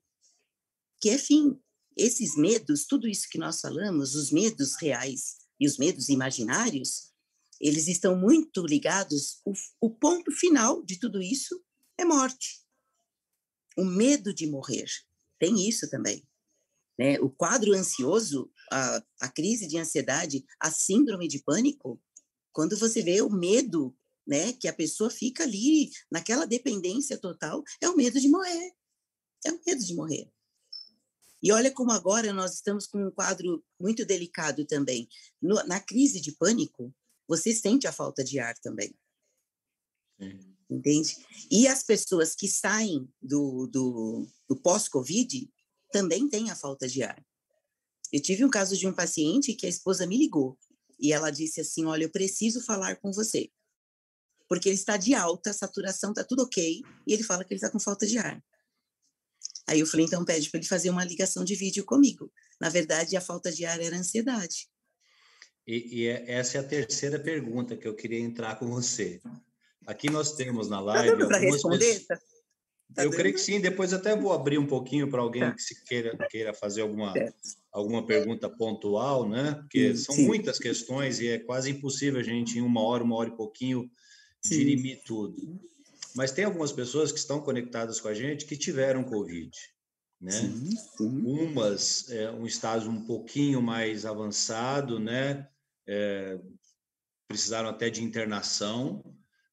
que é fim. Esses medos, tudo isso que nós falamos, os medos reais e os medos imaginários, eles estão muito ligados, o ponto final de tudo isso é morte. O medo de morrer, tem isso também. Né? O quadro ansioso, a crise de ansiedade, a síndrome de pânico, quando você vê o medo, né, que a pessoa fica ali, naquela dependência total, é o medo de morrer. É o medo de morrer. E olha como agora nós estamos com um quadro muito delicado também. Na crise de pânico, você sente a falta de ar também. Sim. Entende? E as pessoas que saem do pós-Covid também têm a falta de ar. Eu tive um caso de um paciente que a esposa me ligou e ela disse assim, olha, eu preciso falar com você, porque ele está de alta, a saturação está tudo ok, e ele fala que ele está com falta de ar. Aí eu falei, então pede para ele fazer uma ligação de vídeo comigo. Na verdade, a falta de ar era ansiedade. Essa é a terceira pergunta que eu queria entrar com você. Aqui nós temos na Tá live dando para responder? pessoas... Eu creio que sim, depois até vou abrir um pouquinho para alguém que se queira fazer alguma pergunta pontual, né? Porque são muitas questões e é quase impossível a gente, em uma hora e pouquinho, dirimir tudo. Mas tem algumas pessoas que estão conectadas com a gente que tiveram Covid, né? Umas, um estágio um pouquinho mais avançado, né? Precisaram até de internação,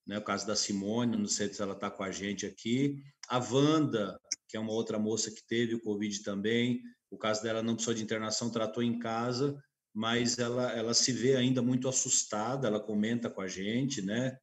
né? O caso da Simone, não sei se ela está com a gente aqui. A Wanda, que é uma outra moça que teve o Covid também, o caso dela não precisou de internação, tratou em casa, mas ela se vê ainda muito assustada, ela comenta com a gente, né?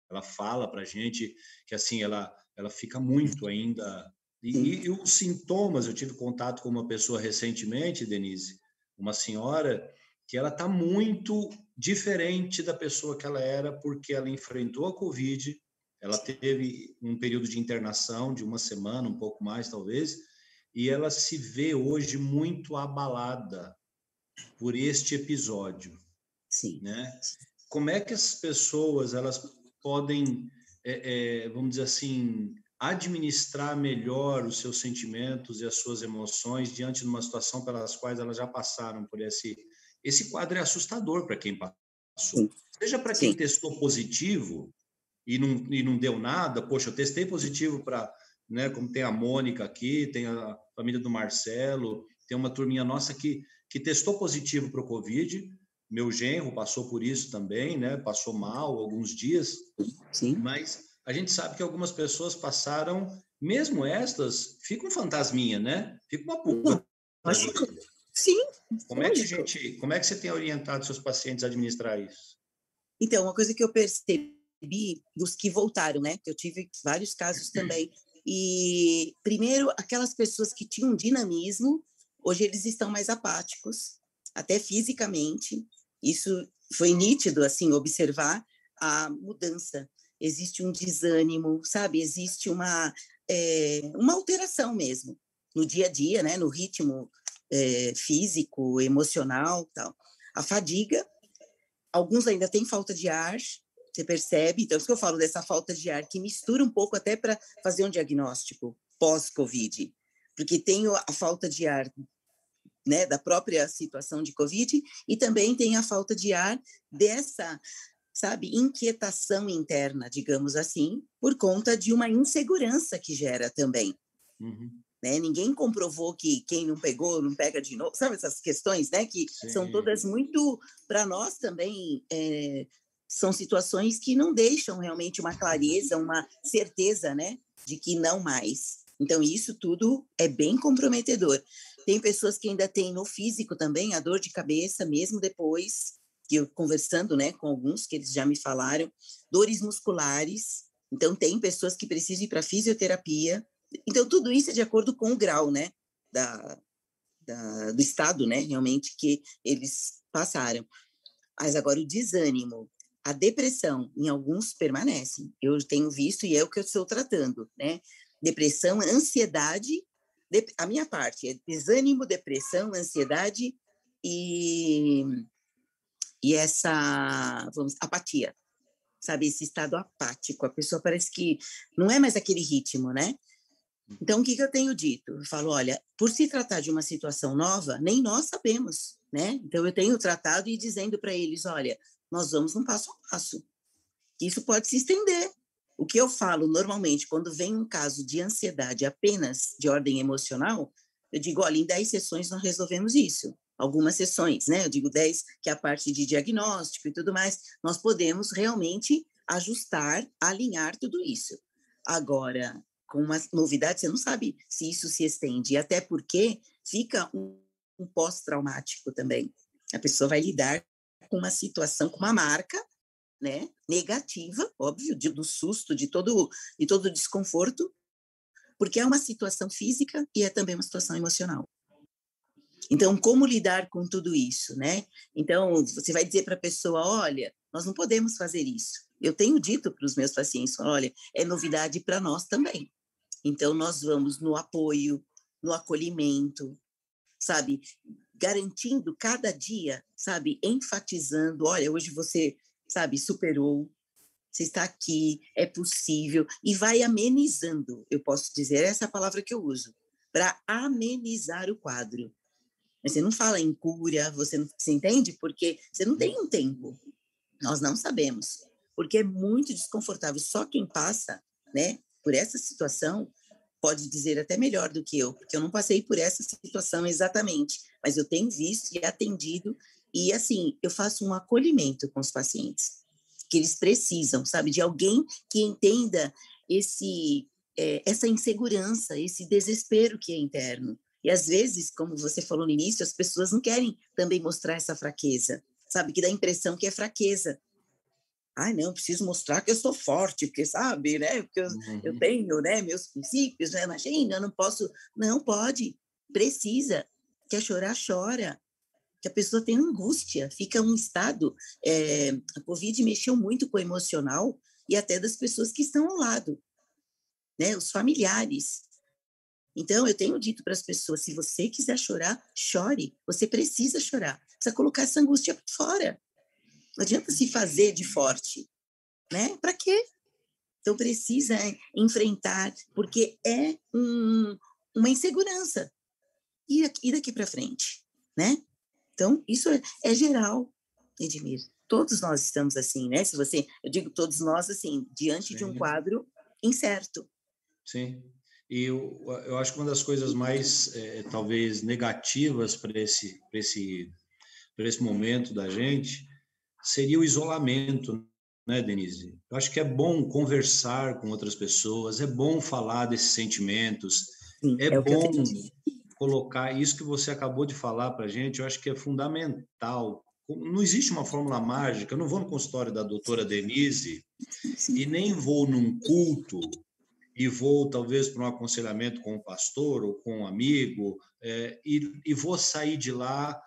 Ela fala para a gente que, assim, ela fica muito ainda... E os sintomas, eu tive contato com uma pessoa recentemente, Denise, uma senhora, que ela está muito diferente da pessoa que ela era, porque ela enfrentou a Covid, ela teve um período de internação de uma semana, um pouco mais talvez, e ela se vê hoje muito abalada por este episódio. Sim. Né? Como é que as pessoas elas podem, vamos dizer assim, administrar melhor os seus sentimentos e as suas emoções diante de uma situação pelas quais elas já passaram por esse quadro é assustador para quem passou. Sim. Seja para quem testou positivo e não deu nada, poxa, eu testei positivo para, né, como tem a Mônica aqui, tem a família do Marcelo, tem uma turminha nossa que testou positivo para o Covid, meu genro passou por isso também, né, passou mal alguns dias, sim. Mas a gente sabe que algumas pessoas passaram, mesmo estas, fica um fantasminha, né, fica uma pulga. Sim. Como é que você tem orientado seus pacientes a administrar isso? Então, uma coisa que eu percebi dos que voltaram, né? Eu tive vários casos também. E, primeiro, aquelas pessoas que tinham dinamismo, hoje eles estão mais apáticos, até fisicamente. Isso foi nítido, assim, observar a mudança. Existe um desânimo, sabe? Existe uma alteração mesmo no dia a dia, né? No ritmo físico, emocional, tal. A fadiga, alguns ainda têm falta de ar, você percebe? Então, isso que eu falo dessa falta de ar, que mistura um pouco até para fazer um diagnóstico pós-Covid, porque tem a falta de ar, né, da própria situação de Covid, e também tem a falta de ar dessa, sabe, inquietação interna, digamos assim, por conta de uma insegurança que gera também. Uhum. Né? Ninguém comprovou que quem não pegou não pega de novo, sabe essas questões, né? Que são todas muito, para nós também, são situações que não deixam realmente uma clareza, uma certeza, né? De que não mais. Então, isso tudo é bem comprometedor. Tem pessoas que ainda têm no físico também a dor de cabeça, mesmo depois, que eu conversando, né, com alguns, que eles já me falaram, dores musculares. Então, tem pessoas que precisam ir para fisioterapia. Então, tudo isso é de acordo com o grau, né, do estado, né, realmente, que eles passaram. Mas agora o desânimo, a depressão, em alguns permanecem. Eu tenho visto e é o que eu estou tratando, né? Depressão, ansiedade, a minha parte é desânimo, depressão, ansiedade e essa, apatia, sabe? Esse estado apático. A pessoa parece que não é mais aquele ritmo, né? Então, o que eu tenho dito? Eu falo, olha, por se tratar de uma situação nova, nem nós sabemos, né? Então, eu tenho tratado e dizendo para eles, olha, nós vamos um passo a passo. Isso pode se estender. O que eu falo normalmente, quando vem um caso de ansiedade apenas de ordem emocional, eu digo, olha, em 10 sessões nós resolvemos isso. Algumas sessões, né? Eu digo 10, que é a parte de diagnóstico e tudo mais. Nós podemos realmente ajustar, alinhar tudo isso. Agora, com uma novidade, você não sabe se isso se estende, até porque fica um pós-traumático também. A pessoa vai lidar com uma situação, com uma marca, né, negativa, óbvio, do susto, de todo o desconforto, porque é uma situação física e é também uma situação emocional. Então, como lidar com tudo isso, né? Então, você vai dizer para a pessoa, olha, nós não podemos fazer isso. Eu tenho dito para os meus pacientes, olha, é novidade para nós também. Então, nós vamos no apoio, no acolhimento, sabe? Garantindo cada dia, sabe? Enfatizando, olha, hoje você, sabe, superou, você está aqui, é possível, e vai amenizando, eu posso dizer, essa é a palavra que eu uso, para amenizar o quadro. Mas você não fala em cura, você entende? Porque você não tem um tempo. Nós não sabemos, porque é muito desconfortável. Só quem passa, né, por essa situação pode dizer até melhor do que eu, porque eu não passei por essa situação exatamente, mas eu tenho visto e atendido, e assim, eu faço um acolhimento com os pacientes, que eles precisam, sabe, de alguém que entenda essa insegurança, esse desespero que é interno. E às vezes, como você falou no início, as pessoas não querem também mostrar essa fraqueza, sabe, que dá a impressão que é fraqueza. Ai, não, preciso mostrar que eu sou forte, porque, sabe, né? Porque eu tenho, né, meus princípios, né? Imagina, eu não posso. Não pode, precisa. Quer chorar, chora. Que a pessoa tem angústia, fica um estado. A Covid mexeu muito com o emocional e até das pessoas que estão ao lado, né? Os familiares. Então, eu tenho dito para as pessoas, se você quiser chorar, chore. Você precisa chorar. Precisa colocar essa angústia para fora. Não adianta se fazer de forte, né? Para quê? Então, precisa enfrentar, porque é uma insegurança. E daqui para frente, né? Então, isso é geral, Edmir. Todos nós estamos assim, né? Eu digo todos nós, assim, diante de um quadro incerto. Sim. E eu acho que uma das coisas mais, talvez, negativas para esse momento da gente seria o isolamento, né, Denise? Eu acho que é bom conversar com outras pessoas, é bom falar desses sentimentos, Sim, é o que eu bom tenho. colocar isso que você acabou de falar para a gente, eu acho que é fundamental. Não existe uma fórmula mágica, eu não vou no consultório da doutora Denise e nem vou num culto e vou talvez para um aconselhamento com um pastor ou com um amigo, e vou sair de lá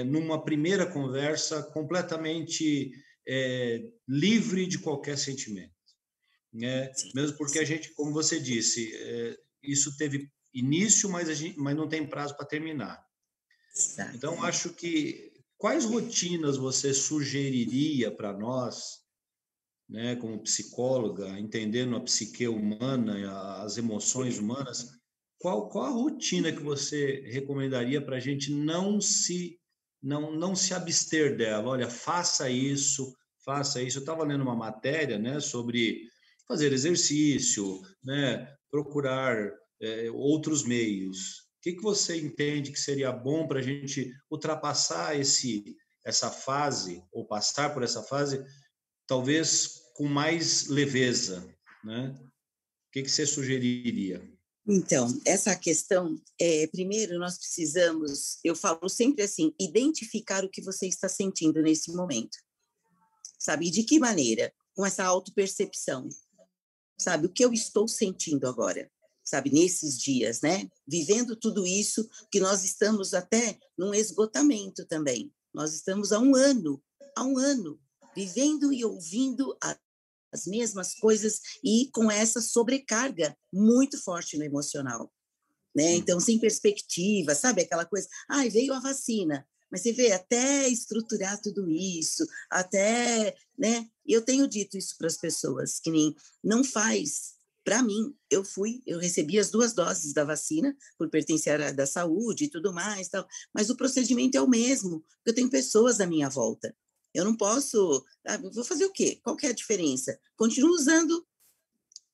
numa primeira conversa completamente livre de qualquer sentimento, né? Mesmo porque a gente, como você disse, isso teve início, mas não tem prazo para terminar. Então, acho que quais rotinas você sugeriria para nós, né, como psicóloga, entendendo a psique humana, as emoções humanas, qual a rotina que você recomendaria para a gente não se abster dela? Olha, faça isso, faça isso. Eu estava lendo uma matéria, né, sobre fazer exercício, né, procurar outros meios. O que você entende que seria bom para a gente ultrapassar essa fase, ou passar por essa fase, talvez com mais leveza, né? O que você sugeriria? Então, essa questão, primeiro nós precisamos, eu falo sempre assim, identificar o que você está sentindo nesse momento, sabe? E de que maneira? Com essa autopercepção, sabe? O que eu estou sentindo agora, sabe? Nesses dias, né? Vivendo tudo isso, que nós estamos até num esgotamento também. Nós estamos há um ano, vivendo e ouvindo as mesmas coisas e com essa sobrecarga muito forte no emocional, né? Então, sem perspectiva, sabe aquela coisa? Veio a vacina, mas você vê, até estruturar tudo isso, até, né? E eu tenho dito isso para as pessoas, que nem, não faz. Para mim, eu recebi as 2 doses da vacina, por pertencer à área da saúde e tudo mais, tal, mas o procedimento é o mesmo, porque eu tenho pessoas à minha volta. Eu não posso, vou fazer o quê? Qual que é a diferença? Continuo usando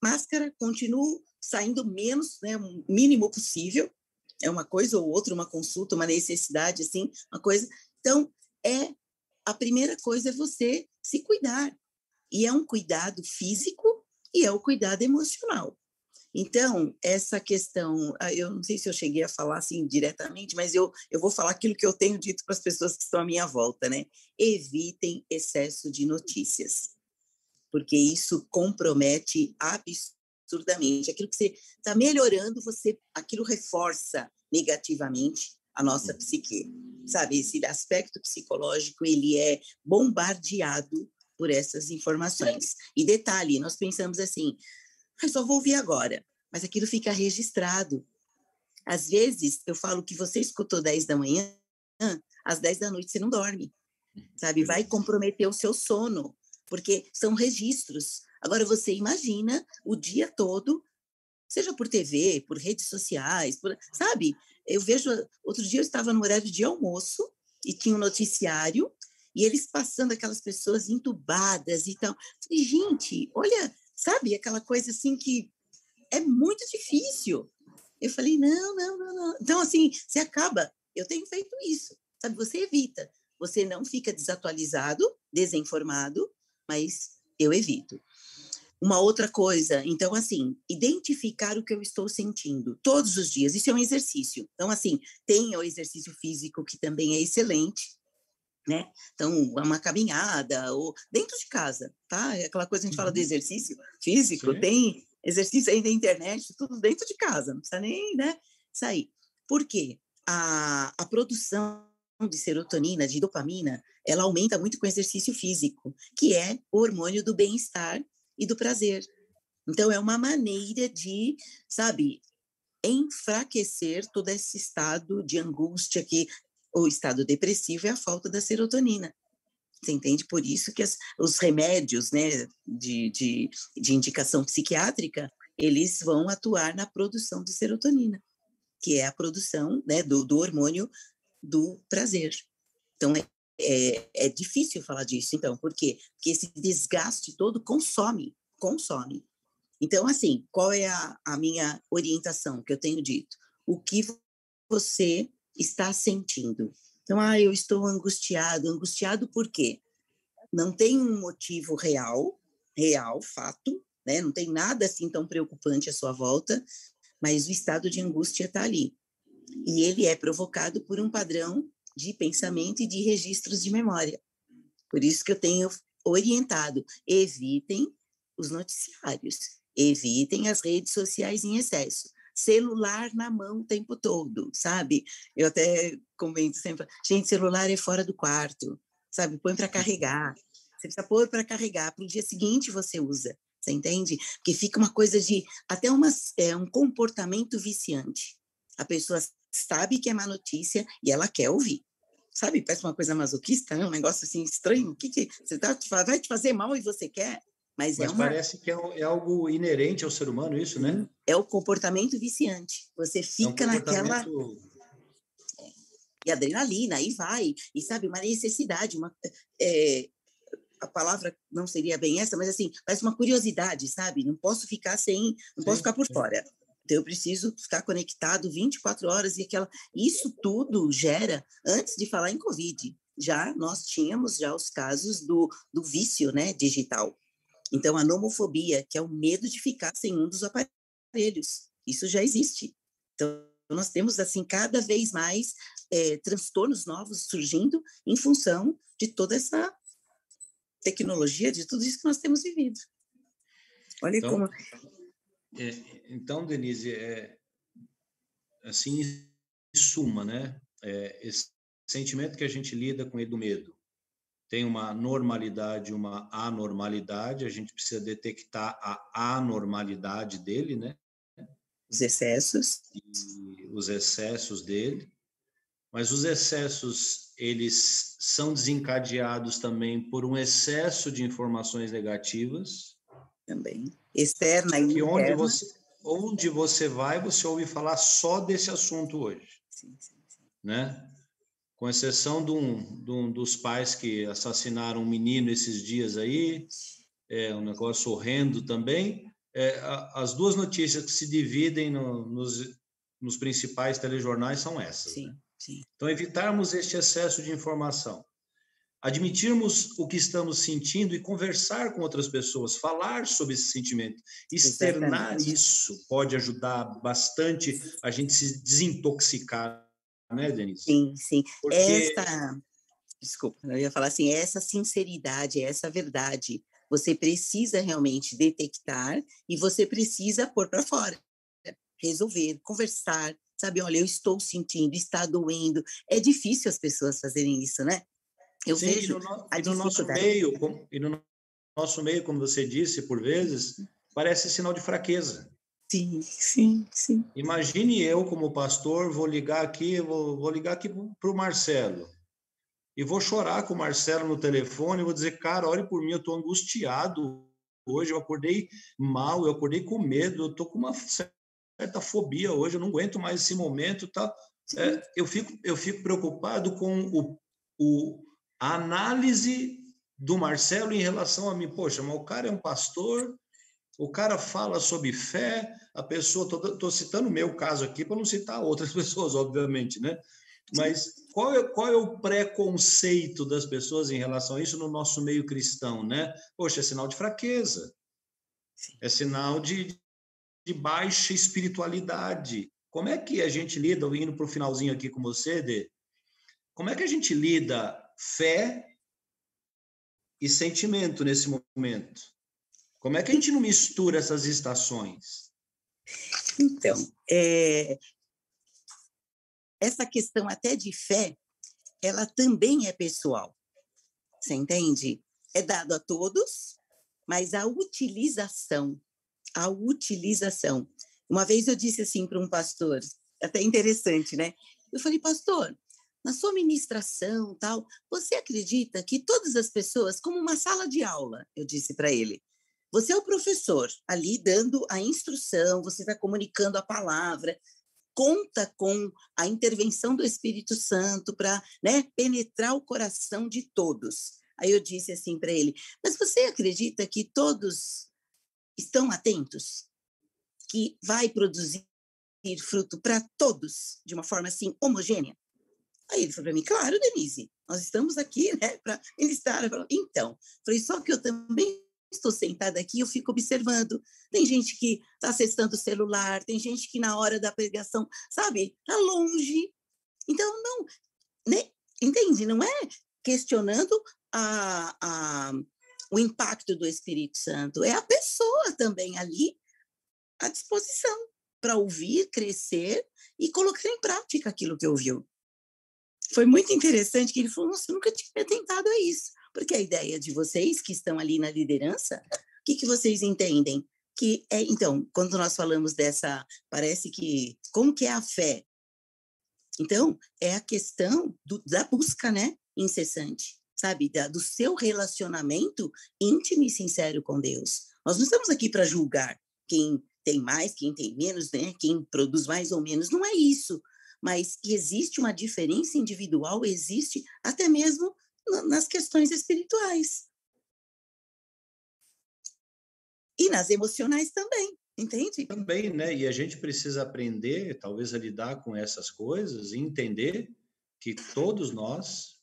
máscara, continuo saindo menos, né, o mínimo possível, é uma coisa ou outra, uma consulta, uma necessidade, assim, uma coisa. Então, a primeira coisa é você se cuidar, e é um cuidado físico e é o cuidado emocional. Então, essa questão, eu não sei se eu cheguei a falar assim diretamente, mas eu vou falar aquilo que eu tenho dito para as pessoas que estão à minha volta, né? Evitem excesso de notícias, porque isso compromete absurdamente. Aquilo que você está melhorando, aquilo reforça negativamente a nossa psique, sabe? Esse aspecto psicológico, ele é bombardeado por essas informações. E detalhe, nós pensamos assim, só vou ouvir agora, mas aquilo fica registrado. Às vezes, eu falo que você escutou 10 da manhã, às 10 da noite você não dorme, sabe? Vai comprometer o seu sono, porque são registros. Agora, você imagina o dia todo, seja por TV, por redes sociais, sabe? Eu vejo, outro dia eu estava no horário de almoço e tinha um noticiário e eles passando aquelas pessoas entubadas e tal. E, gente, olha, sabe, aquela coisa assim que é muito difícil. Eu falei, não. Então, assim, você acaba, eu tenho feito isso, sabe, você evita, você não fica desatualizado, desinformado, mas eu evito. Uma outra coisa, então, assim, identificar o que eu estou sentindo todos os dias, isso é um exercício. Então, assim, tem o exercício físico, que também é excelente, né? Então, uma caminhada, ou dentro de casa, tá? É aquela coisa que a gente fala do exercício físico, sim, tem exercício aí na internet, tudo dentro de casa, não precisa nem, né, sair. Por quê? A produção de serotonina, de dopamina, ela aumenta muito com exercício físico, que é o hormônio do bem-estar e do prazer. Então, é uma maneira de, sabe, enfraquecer todo esse estado de angústia que o estado depressivo é a falta da serotonina. Você entende? Por isso que os remédios, né, de indicação psiquiátrica, eles vão atuar na produção de serotonina, que é a produção, né, do hormônio do prazer. Então, é difícil falar disso, então, por quê? Porque esse desgaste todo consome. Então, assim, qual é a minha orientação que eu tenho dito? O que você está sentindo? Então, eu estou angustiado. Angustiado por quê? Não tem um motivo real, fato, né? Não tem nada assim tão preocupante à sua volta, mas o estado de angústia está ali. E ele é provocado por um padrão de pensamento e de registros de memória. Por isso que eu tenho orientado, evitem os noticiários, evitem as redes sociais em excesso, celular na mão o tempo todo, sabe? Eu até comento sempre, gente, celular é fora do quarto, sabe? Põe para carregar, você precisa pôr para carregar, para o dia seguinte você usa, você entende? Porque fica uma coisa de, até um comportamento viciante. A pessoa sabe que é má notícia e ela quer ouvir. Sabe, parece uma coisa masoquista, né? Um negócio assim estranho. O que você vai te fazer mal e você quer? Mas parece que é algo inerente ao ser humano isso, né? É o comportamento viciante. Você fica naquela... E adrenalina, aí vai. E sabe, uma necessidade, a palavra não seria bem essa, mas assim, parece uma curiosidade, sabe? Não posso ficar posso ficar por fora. Então, eu preciso ficar conectado 24 horas e isso tudo gera, antes de falar em Covid, nós tínhamos os casos do vício, né, digital. Então, a nomofobia, que é o medo de ficar sem um dos aparelhos, isso já existe. Então, nós temos, assim, cada vez mais transtornos novos surgindo em função de toda essa tecnologia, de tudo isso que nós temos vivido. Olha então, como... Então, Denise, assim, em suma, né? Esse sentimento que a gente lida com ele do medo tem uma normalidade, uma anormalidade, a gente precisa detectar a anormalidade dele, né? Os excessos. E os excessos dele. Mas os excessos, eles são desencadeados também por um excesso de informações negativas. Também. Externa e interna. Onde você vai, você ouve falar só desse assunto hoje. Sim. Né? Com exceção dos pais que assassinaram um menino esses dias aí, um negócio horrendo também. As duas notícias que se dividem nos principais telejornais são essas. Sim, né? sim. Então, evitarmos este excesso de informação. admitirmos o que estamos sentindo e conversar com outras pessoas, falar sobre esse sentimento, externar Exatamente. isso pode ajudar bastante a gente se desintoxicar, né, Denise? Sim, sim. Porque, Desculpa, eu ia falar assim, essa sinceridade, essa verdade, você precisa realmente detectar e você precisa pôr para fora, resolver, conversar, sabe? Olha, eu estou sentindo, está doendo. É difícil as pessoas fazerem isso, né? Eu sim, vejo a e no nosso dificuldade. meio, e no nosso meio, como você disse, por vezes, parece sinal de fraqueza. Sim, sim, sim. Imagine eu, como pastor, vou ligar aqui para o Marcelo e vou chorar com o Marcelo no telefone, vou dizer, cara, ore por mim, eu estou angustiado hoje, eu acordei mal, eu acordei com medo, eu estou com uma certa fobia hoje, eu não aguento mais esse momento, tá? Eu fico preocupado com a análise do Marcelo em relação a mim. Poxa, mas o cara é um pastor, o cara fala sobre fé, a pessoa, estou citando o meu caso aqui para não citar outras pessoas, obviamente, né? Mas qual é o preconceito das pessoas em relação a isso no nosso meio cristão, né? Poxa, é sinal de fraqueza, é sinal de baixa espiritualidade. Como é que a gente lida, indo para o finalzinho aqui com você, Dê, como é que a gente lida fé e sentimento nesse momento? Como é que a gente não mistura essas estações? Então, essa questão até de fé, ela também é pessoal, você entende? É dado a todos, mas a utilização. Uma vez eu disse assim para um pastor, até interessante, né? Eu falei, pastor, na sua ministração, tal, você acredita que todas as pessoas, como uma sala de aula, eu disse para ele, você é o professor ali dando a instrução, você está comunicando a palavra, conta com a intervenção do Espírito Santo para, né, penetrar o coração de todos. Aí eu disse assim para ele, mas você acredita que todos estão atentos? Que vai produzir fruto para todos de uma forma assim homogênea? Aí ele falou para mim, claro, Denise, nós estamos aqui, né, para ministrar. Então, falei, só que eu também estou sentada aqui, eu fico observando. Tem gente que está acessando o celular, tem gente que na hora da pregação, sabe, está longe. Então, não, né, entende? Não é questionando o impacto do Espírito Santo, é a pessoa também ali à disposição para ouvir, crescer e colocar em prática aquilo que ouviu. Foi muito interessante que ele falou, nossa, eu nunca tinha tentado a isso, porque a ideia de vocês que estão ali na liderança, o que vocês entendem? Que então, quando nós falamos dessa, parece que, como que é a fé? Então, é a questão da busca, né, incessante, sabe, do seu relacionamento íntimo e sincero com Deus. Nós não estamos aqui para julgar quem tem mais, quem tem menos, né, quem produz mais ou menos, não é isso. Mas existe uma diferença individual, existe até mesmo nas questões espirituais. E nas emocionais também, entende? Também, né? E a gente precisa aprender, talvez, a lidar com essas coisas e entender que todos nós,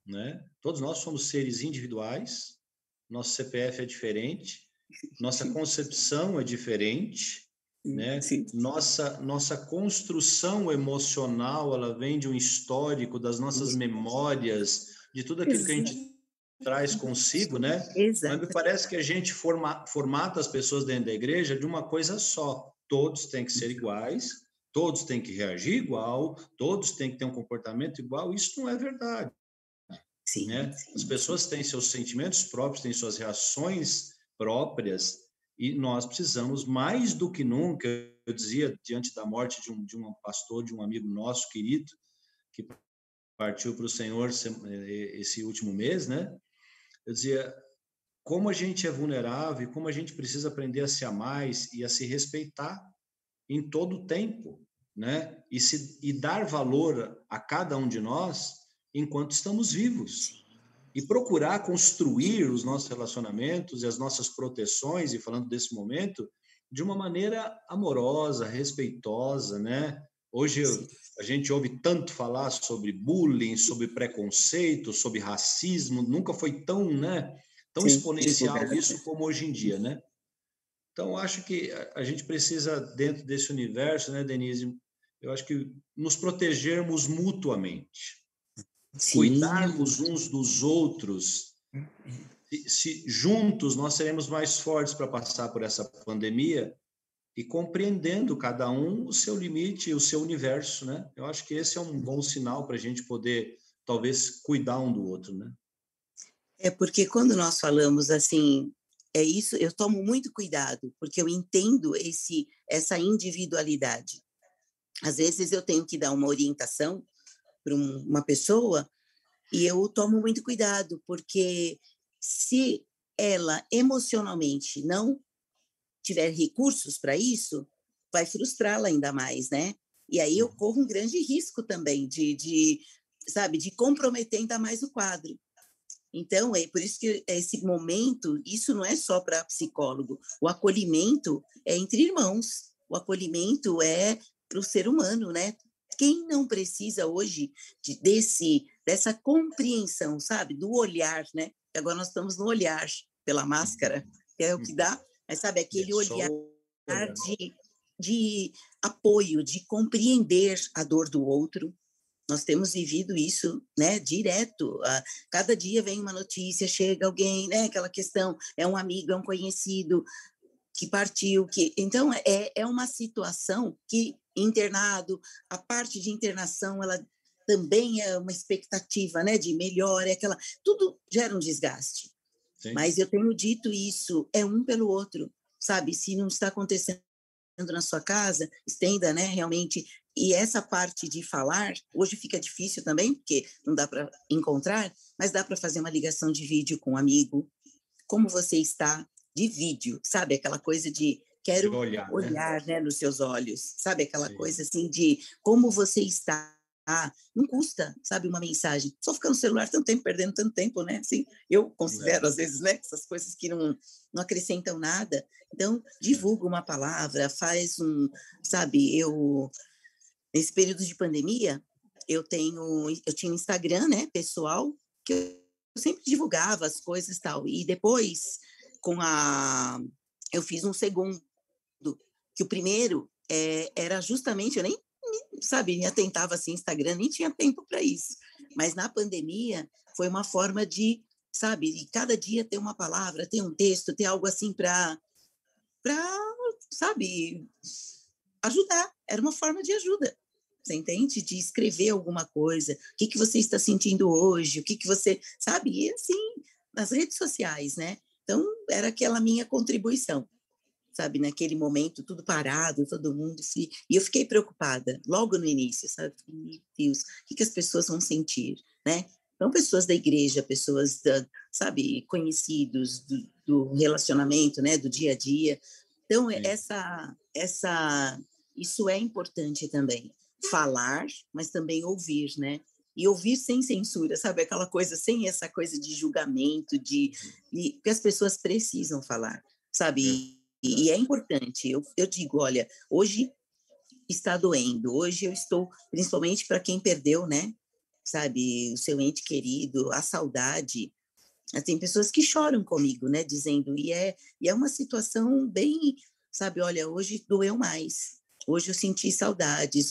né? Todos nós somos seres individuais, nosso CPF é diferente, nossa concepção é diferente, né? Sim. Nossa construção emocional, ela vem de um histórico das nossas memórias, de tudo aquilo que a gente traz consigo, né? Mas me Exato. parece que a gente formata as pessoas dentro da igreja de uma coisa só. Todos têm que ser iguais, todos têm que reagir igual, todos têm que ter um comportamento igual. Isso não é verdade, Sim, né? As pessoas têm seus sentimentos próprios, têm suas reações próprias, e nós precisamos, mais do que nunca, eu dizia, diante da morte de um pastor, de um amigo nosso querido, que partiu para o Senhor esse último mês, né? Eu dizia, como a gente é vulnerável, como a gente precisa aprender a se amar e a se respeitar em todo o tempo, né? E dar valor a cada um de nós enquanto estamos vivos. E procurar construir os nossos relacionamentos e as nossas proteções, e falando desse momento, de uma maneira amorosa, respeitosa, né? Hoje a gente ouve tanto falar sobre bullying, sobre preconceito, sobre racismo, nunca foi tão, né, tão Sim, exponencial isso como hoje em dia, né? Então, acho que a gente precisa, dentro desse universo, né, Denise, eu acho que nos protegermos mutuamente, sim, cuidarmos uns dos outros. Se juntos nós seremos mais fortes para passar por essa pandemia e compreendendo cada um o seu limite, o seu universo, né? Eu acho que esse é um bom sinal para a gente poder, talvez, cuidar um do outro, né? é porque quando nós falamos assim, é isso, eu tomo muito cuidado, porque eu entendo essa individualidade. Às vezes eu tenho que dar uma orientação para uma pessoa e eu tomo muito cuidado, porque se ela emocionalmente não tiver recursos para isso, vai frustrá-la ainda mais, né? E aí eu corro um grande risco também sabe, de comprometer ainda mais o quadro. Então, é por isso que esse momento, isso não é só para psicólogo. O acolhimento é entre irmãos. O acolhimento é para o ser humano, né? Quem não precisa hoje dessa compreensão, sabe? Do olhar, né? Agora nós estamos no olhar pela máscara, que é o que dá, mas sabe, É aquele só olhar olhar. de apoio, de compreender a dor do outro. Nós temos vivido isso, né, direto. Cada dia vem uma notícia, chega alguém, né, aquela questão, é um amigo, é um conhecido que partiu, então é uma situação que internado, a parte de internação, ela também é uma expectativa, né, de melhora, tudo gera um desgaste. Sim. Mas eu tenho dito isso, é um pelo outro, sabe? Se não está acontecendo na sua casa, estenda, né, realmente. E essa parte de falar, hoje fica difícil também, porque não dá para encontrar, mas dá para fazer uma ligação de vídeo com um amigo. Como você está? De vídeo, sabe? Aquela coisa de De quero olhar, né? olhar, né, nos seus olhos, sabe? Aquela Sim. coisa assim de como você está. Não custa, sabe, uma mensagem. Só ficar no celular tanto tempo, perdendo tanto tempo, né? Assim, eu considero, às vezes, né, essas coisas que não acrescentam nada. Então, divulga uma palavra, sabe, nesse período de pandemia, eu tinha um Instagram, né, pessoal, que eu sempre divulgava as coisas e tal. E depois, eu fiz um segundo, que o primeiro era justamente, eu nem, sabe, me atentava assim, Instagram, nem tinha tempo para isso. Mas na pandemia, foi uma forma de, sabe, de cada dia ter uma palavra, ter um texto, ter algo assim para, sabe, ajudar. Era uma forma de ajuda. Você entende? De escrever alguma coisa. O que você está sentindo hoje? O que você. Sabe? E assim, nas redes sociais, né? Então, era aquela minha contribuição. Sabe? Naquele momento, tudo parado, todo mundo se. E eu fiquei preocupada, logo no início, sabe? Meu Deus, o que as pessoas vão sentir, né? Então, pessoas da igreja, pessoas, sabe, conhecidos do relacionamento, né? Do dia a dia. Então, isso é importante também. Falar, mas também ouvir, né? E ouvir sem censura, sabe? Aquela coisa, sem essa coisa de julgamento, que as pessoas precisam falar, sabe? E é importante. Eu digo, olha, hoje está doendo, hoje eu estou, principalmente para quem perdeu, né? Sabe, o seu ente querido, a saudade. Tem pessoas que choram comigo, né? Dizendo, e é uma situação bem, sabe, olha, hoje doeu mais. Hoje eu senti saudades,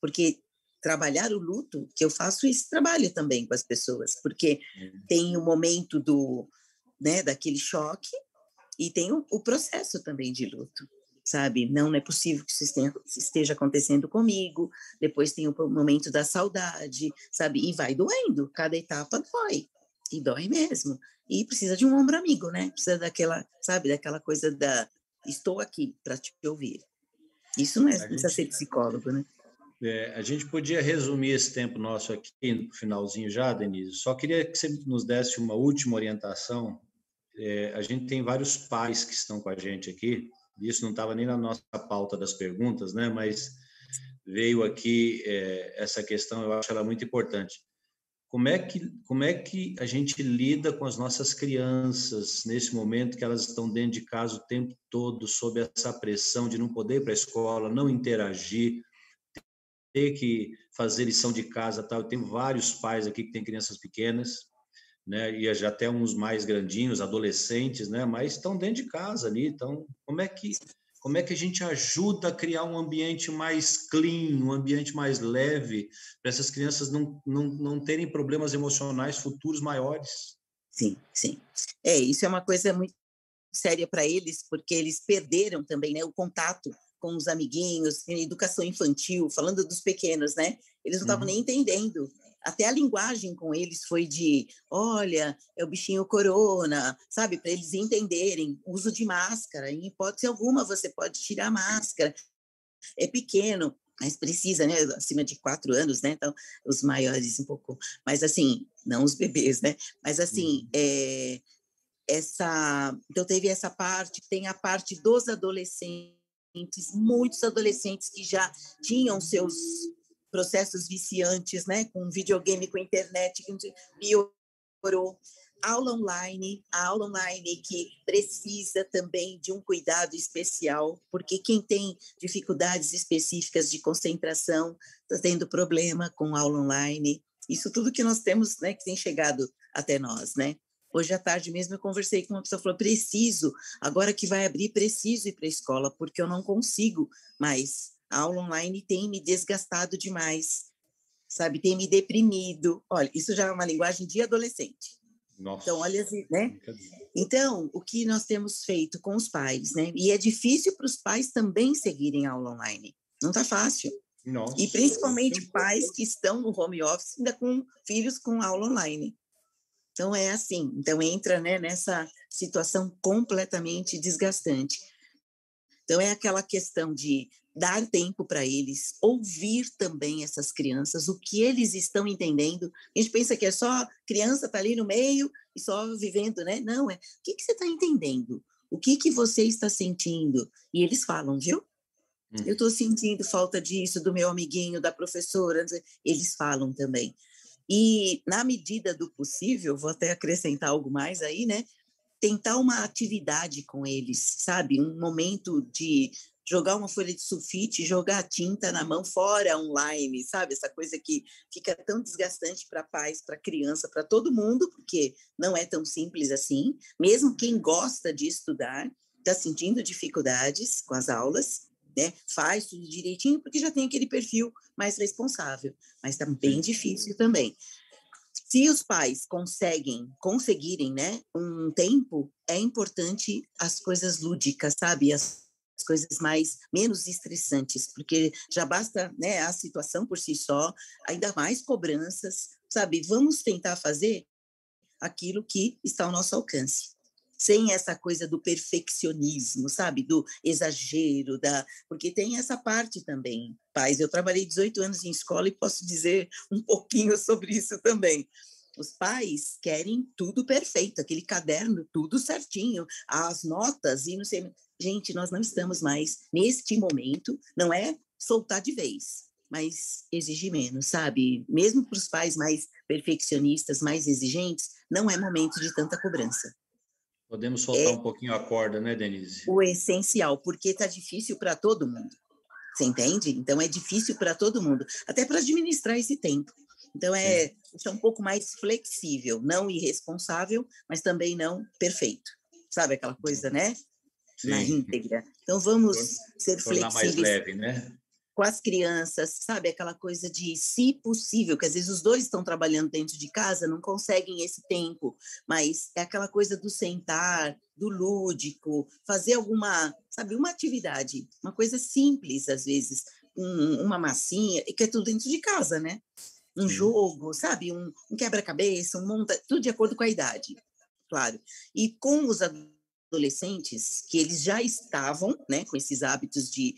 porque trabalhar o luto, que eu faço esse trabalho também com as pessoas, porque tem o momento né, daquele choque e tem o processo também de luto, sabe? Não é possível que isso esteja acontecendo comigo. Depois tem o momento da saudade, sabe? E vai doendo, cada etapa dói, e dói mesmo. E precisa de um ombro amigo, né? Precisa daquela, sabe, daquela coisa estou aqui para te ouvir. Isso não precisa ser psicólogo, né? A gente podia resumir esse tempo nosso aqui no finalzinho já, Denise. Só queria que você nos desse uma última orientação. A gente tem vários pais que estão com a gente aqui. Isso não estava nem na nossa pauta das perguntas, né? Mas veio aqui essa questão, eu acho ela muito importante. Como é que a gente lida com as nossas crianças nesse momento que elas estão dentro de casa o tempo todo, sob essa pressão de não poder ir para a escola, não interagir, ter que fazer lição de casa, tal. Eu tenho vários pais aqui que têm crianças pequenas, né? E já até uns mais grandinhos, adolescentes, né? Mas estão dentro de casa ali. Então, como é que a gente ajuda a criar um ambiente mais clean, um ambiente mais leve, para essas crianças não terem problemas emocionais futuros maiores? Sim, sim. Isso é uma coisa muito séria para eles, porque eles perderam também, né, o contato com os amiguinhos, educação infantil, falando dos pequenos, né? Eles não estavam nem Uhum. entendendo. Até a linguagem com eles foi de, olha, é o bichinho corona, sabe? Para eles entenderem, uso de máscara, em hipótese alguma você pode tirar a máscara. É pequeno, mas precisa, né? Acima de 4 anos, né? Então, os maiores um pouco, mas assim, não os bebês, né? Mas assim, Uhum. então teve essa parte, tem a parte dos adolescentes, muitos adolescentes que já tinham seus processos viciantes, né, com videogame, com internet, que piorou. A aula online que precisa também de um cuidado especial, porque quem tem dificuldades específicas de concentração está tendo problema com aula online. Isso tudo que nós temos, né, que tem chegado até nós, né? Hoje à tarde mesmo eu conversei com uma pessoa, falou, agora que vai abrir, preciso ir para a escola, porque eu não consigo mais. A aula online tem me desgastado demais, sabe? Tem me deprimido. Olha, isso já é uma linguagem de adolescente. Então, Nossa, olha, né? brincadeira. Então, o que nós temos feito com os pais, né? E é difícil para os pais também seguirem a aula online. Não está fácil. E Nossa, principalmente pais que estão no home office ainda com filhos com aula online. Então, é assim, então entra, né, nessa situação completamente desgastante. Então, é aquela questão de dar tempo para eles, ouvir também essas crianças, o que eles estão entendendo. A gente pensa que é só criança tá ali no meio e só vivendo, né? Não, o que você está entendendo? O que você está sentindo? E eles falam, viu? Eu estou sentindo falta disso, do meu amiguinho, da professora. Eles falam também. E, na medida do possível, vou até acrescentar algo mais aí, né? Tentar uma atividade com eles, sabe? Um momento de jogar uma folha de sulfite, jogar tinta na mão fora online, sabe? Essa coisa que fica tão desgastante para pais, para criança, para todo mundo, porque não é tão simples assim. Mesmo quem gosta de estudar está sentindo dificuldades com as aulas, né? Faz tudo direitinho porque já tem aquele perfil mais responsável, mas está bem Sim. difícil também. Se os pais conseguirem, né, um tempo, é importante as coisas lúdicas, sabe? As coisas menos estressantes, porque já basta, né, a situação por si só, ainda mais cobranças, sabe? Vamos tentar fazer aquilo que está ao nosso alcance. Sem essa coisa do perfeccionismo, sabe? Do exagero, porque tem essa parte também. Pais, eu trabalhei 18 anos em escola e posso dizer um pouquinho sobre isso também. Os pais querem tudo perfeito, aquele caderno, tudo certinho, as notas e não sei. Gente, nós não estamos mais neste momento, não é soltar de vez, mas exigir menos, sabe? Mesmo para os pais mais perfeccionistas, mais exigentes, não é momento de tanta cobrança. Podemos soltar É um pouquinho a corda, né, Denise? o essencial, porque está difícil para todo mundo. Você entende? Então é difícil para todo mundo, até para administrar esse tempo. Então Sim. é um pouco mais flexível, não irresponsável, mas também não perfeito. Sabe aquela coisa, né? Na Sim. íntegra. Então vamos ser Tornar mais flexíveis leve, né? com as crianças, sabe? Aquela coisa de, se possível, que às vezes os dois estão trabalhando dentro de casa, não conseguem esse tempo, mas é aquela coisa do sentar, do lúdico, fazer alguma, sabe, uma atividade, uma coisa simples, às vezes, uma massinha, que é tudo dentro de casa, né? Um Sim. jogo, sabe? Um quebra-cabeça, tudo de acordo com a idade, claro. E com os adolescentes, que eles já estavam, né, com esses hábitos de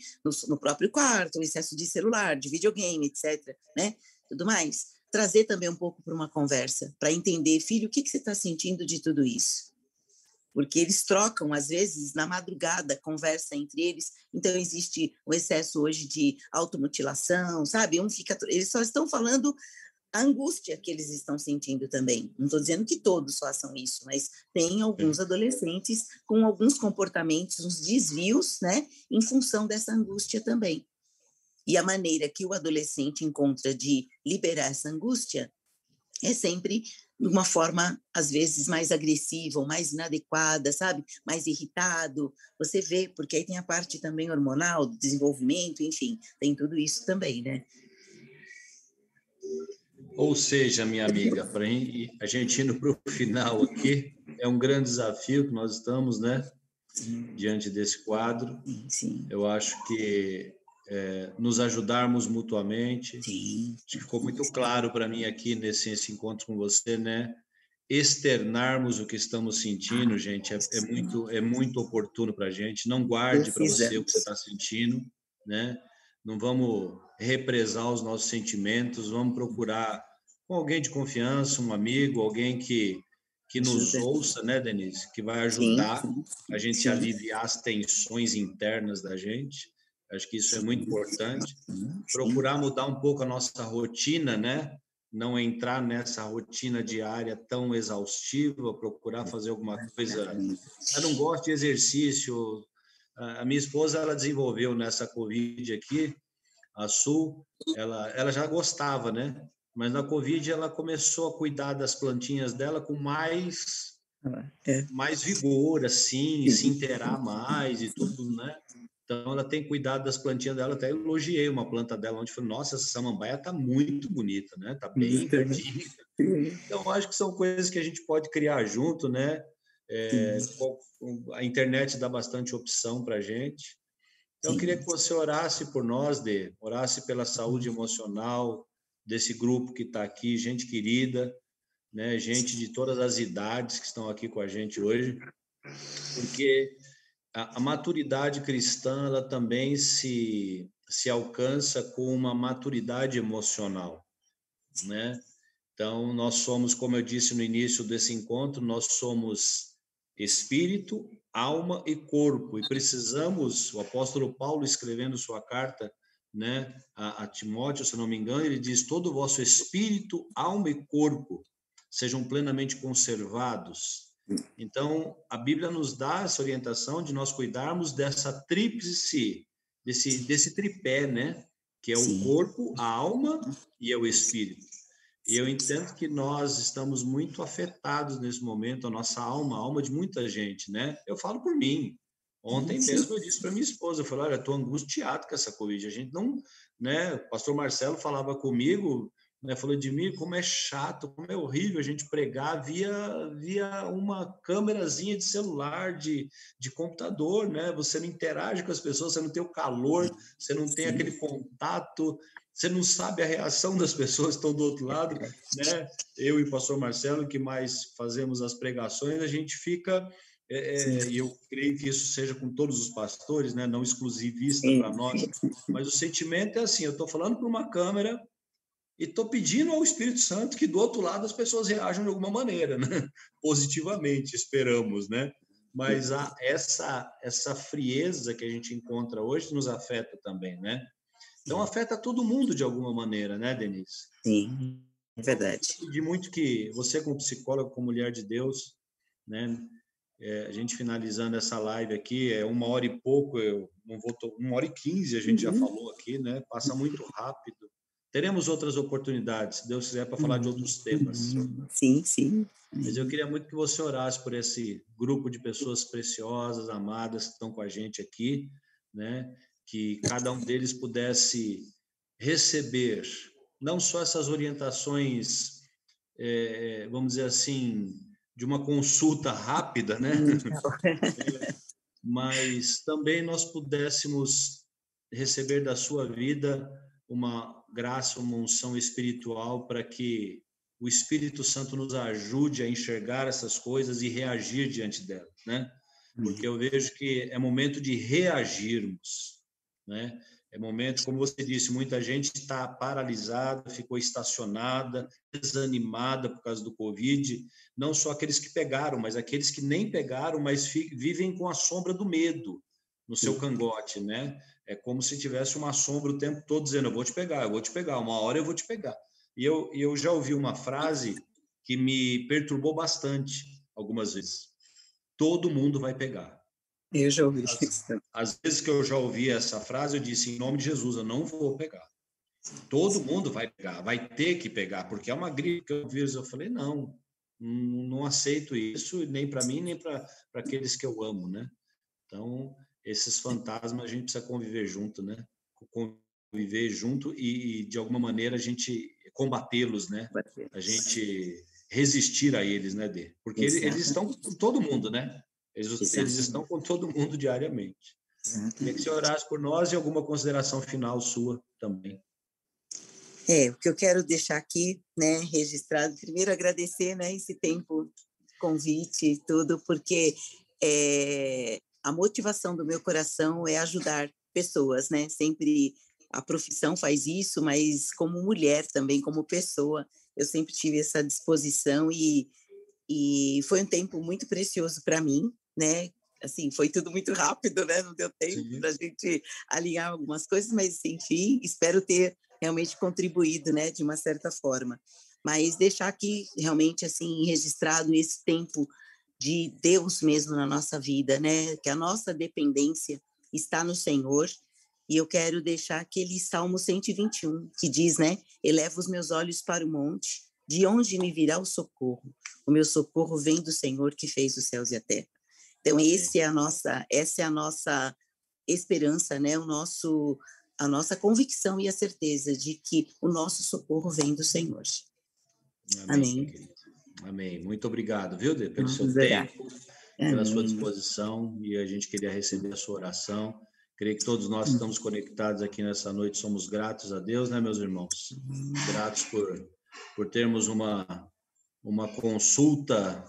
no próprio quarto, excesso de celular, de videogame, etc., né, tudo mais, trazer também um pouco para uma conversa, para entender, filho, o que você está sentindo de tudo isso? Porque eles trocam, às vezes, na madrugada, conversa entre eles, então existe o excesso hoje de automutilação, sabe? Eles só estão falando a angústia que eles estão sentindo também. Não estou dizendo que todos façam isso, mas tem alguns Sim. adolescentes com alguns comportamentos, uns desvios, né, em função dessa angústia também. E a maneira que o adolescente encontra de liberar essa angústia é sempre de uma forma, às vezes, mais agressiva ou mais inadequada, sabe? Mais irritado. Você vê, porque aí tem a parte também hormonal, do desenvolvimento, enfim, tem tudo isso também, né? Ou seja, minha amiga, para a gente indo para o final aqui, é um grande desafio que nós estamos, né, diante desse quadro. Sim. Eu acho que nos ajudarmos mutuamente. Sim. Acho que ficou muito claro para mim aqui nesse encontro com você, né? Externarmos o que estamos sentindo, gente, é muito oportuno para a gente. Não guarde para você o que você está sentindo, né? Não vamos represar os nossos sentimentos, vamos procurar com alguém de confiança, um amigo, alguém que nos ouça, né, Denise? Que vai ajudar a gente a aliviar as tensões internas da gente. Acho que isso é muito importante. Procurar mudar um pouco a nossa rotina, né? Não entrar nessa rotina diária tão exaustiva, procurar fazer alguma coisa. Eu não gosto de exercício. A minha esposa, ela desenvolveu nessa Covid aqui, a Sul, ela já gostava, né? Mas na Covid ela começou a cuidar das plantinhas dela com mais vigor, assim, se inteirar mais e tudo, né? Então, ela tem cuidado das plantinhas dela. Até elogiei uma planta dela onde falei, nossa, essa samambaia tá muito bonita, né? Tá bem verdinha. Então, acho que são coisas que a gente pode criar junto, né? A internet dá bastante opção para a gente. Então, eu queria que você orasse por nós, orasse pela saúde emocional desse grupo que está aqui, gente querida, né? Gente de todas as idades que estão aqui com a gente hoje, porque a maturidade cristã, ela também se alcança com uma maturidade emocional, né? Então, nós somos, como eu disse no início desse encontro, nós somos espírito, alma e corpo, e precisamos, o apóstolo Paulo escrevendo sua carta, né, a Timóteo, se não me engano, ele diz, todo o vosso espírito, alma e corpo sejam plenamente conservados. Então, a Bíblia nos dá essa orientação de nós cuidarmos dessa tríplice, desse tripé, né? Que é o corpo, a alma e é o espírito. E eu entendo que nós estamos muito afetados nesse momento, a nossa alma, a alma de muita gente, né? Eu falo por mim. Ontem mesmo eu disse para minha esposa, eu falei, olha, estou angustiado com essa Covid. A gente não, né? O pastor Marcelo falava comigo, né, falou de mim, como é chato, como é horrível a gente pregar via uma câmerazinha de celular, de computador, né? Você não interage com as pessoas, você não tem o calor, você não tem aquele contato, você não sabe a reação das pessoas que estão do outro lado, né? Eu e o pastor Marcelo, que mais fazemos as pregações, a gente fica... e eu creio que isso seja com todos os pastores, né? Não exclusivista para nós, mas o sentimento é assim, eu estou falando para uma câmera e estou pedindo ao Espírito Santo que do outro lado as pessoas reajam de alguma maneira, né? Positivamente, esperamos, né? Mas essa frieza que a gente encontra hoje nos afeta também, né? Então afeta todo mundo de alguma maneira, né, Denise? Sim, é verdade. Eu pedi muito que você, como psicóloga, como mulher de Deus, né? A gente finalizando essa live aqui, 1h e pouco, eu não vou 1h15 a gente já falou aqui, né? Passa muito rápido. Teremos outras oportunidades, se Deus quiser, para falar de outros temas. Sim, sim. Mas eu queria muito que você orasse por esse grupo de pessoas preciosas, amadas, que estão com a gente aqui, né? Que cada um deles pudesse receber não só essas orientações, vamos dizer assim, de uma consulta rápida, né? Mas também nós pudéssemos receber da sua vida uma graça, uma unção espiritual para que o Espírito Santo nos ajude a enxergar essas coisas e reagir diante delas, né? Porque eu vejo que é momento de reagirmos, né? É momento, como você disse, muita gente está paralisada, ficou estacionada, desanimada por causa do Covid, não só aqueles que pegaram, mas aqueles que nem pegaram, mas vivem com a sombra do medo no seu cangote, né? É como se tivesse uma sombra o tempo todo dizendo, eu vou te pegar, uma hora eu vou te pegar. E eu já ouvi uma frase que me perturbou bastante algumas vezes. Todo mundo vai pegar. Eu já ouvi isso. Às vezes que eu já ouvi essa frase, eu disse, em nome de Jesus, eu não vou pegar. Todo mundo vai pegar, vai ter que pegar, porque é uma gripe que eu vi, eu falei, não aceito isso, nem para mim, nem para aqueles que eu amo, né? Então, esses fantasmas a gente precisa conviver junto, né? Conviver junto e de alguma maneira, a gente combatê-los, né? A gente resistir a eles, né, Dê? Porque eles estão com todo mundo, né? Eles estão com todo mundo diariamente. Queria que você orasse por nós e alguma consideração final sua também. O que eu quero deixar aqui, né, registrado, primeiro agradecer, né, esse tempo, convite e tudo, porque a motivação do meu coração é ajudar pessoas, né, sempre a profissão faz isso, mas como mulher também, como pessoa, eu sempre tive essa disposição e foi um tempo muito precioso para mim, né, assim, foi tudo muito rápido, né, não deu tempo para a gente alinhar algumas coisas, mas, enfim, espero ter realmente contribuído, né, de uma certa forma. Mas deixar aqui realmente assim registrado esse tempo de Deus mesmo na nossa vida, né, que a nossa dependência está no Senhor. E eu quero deixar aquele Salmo 121, que diz, né, eleva os meus olhos para o monte, de onde me virá o socorro? O meu socorro vem do Senhor que fez os céus e a terra. Então, essa é a nossa esperança, né, a nossa convicção e a certeza de que o nosso socorro vem do Senhor. Amém. Amém. Muito obrigado, viu, Dê, pelo seu tempo, pela sua disposição, e a gente queria receber a sua oração. Creio que todos nós que estamos conectados aqui nessa noite somos gratos a Deus, né, meus irmãos? Gratos por termos uma consulta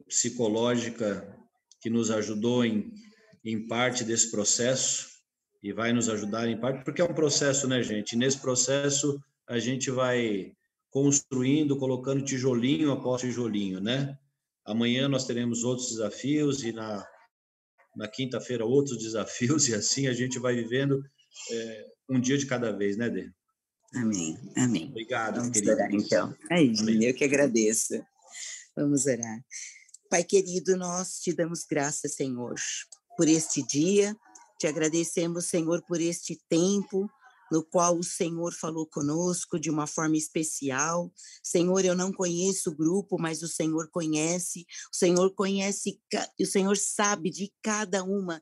psicológica que nos ajudou em parte desse processo e vai nos ajudar em parte, porque é um processo, né, gente? E nesse processo a gente vai construindo, colocando tijolinho após tijolinho, né? Amanhã nós teremos outros desafios e na quinta-feira outros desafios, e assim a gente vai vivendo um dia de cada vez, né, Dê? Amém, amém. Obrigado, Vamos querido. orar, então. Eu que agradeço. Vamos orar. Pai querido, nós te damos graças, Senhor, por este dia. Te agradecemos, Senhor, por este tempo no qual o Senhor falou conosco de uma forma especial. Senhor, eu não conheço o grupo, mas o Senhor conhece. O Senhor sabe de cada uma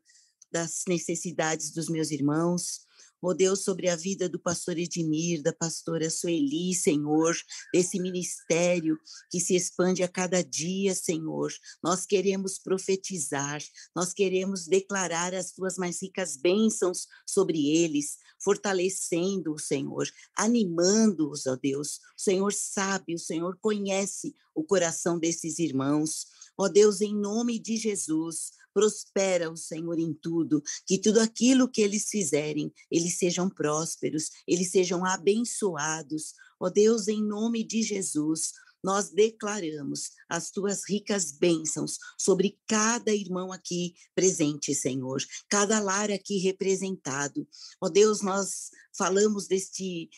das necessidades dos meus irmãos. Oh Deus, sobre a vida do pastor Edmir, da pastora Sueli, Senhor, desse ministério que se expande a cada dia, Senhor. Nós queremos profetizar, nós queremos declarar as tuas mais ricas bênçãos sobre eles, fortalecendo o Senhor, animando-os, ó Deus. O Senhor sabe, o Senhor conhece o coração desses irmãos. Ó Deus, em nome de Jesus, prospera o Senhor em tudo, que tudo aquilo que eles fizerem, eles sejam prósperos, eles sejam abençoados. Ó Deus, em nome de Jesus, nós declaramos as tuas ricas bênçãos sobre cada irmão aqui presente, Senhor, cada lar aqui representado. Ó Deus, nós falamos deste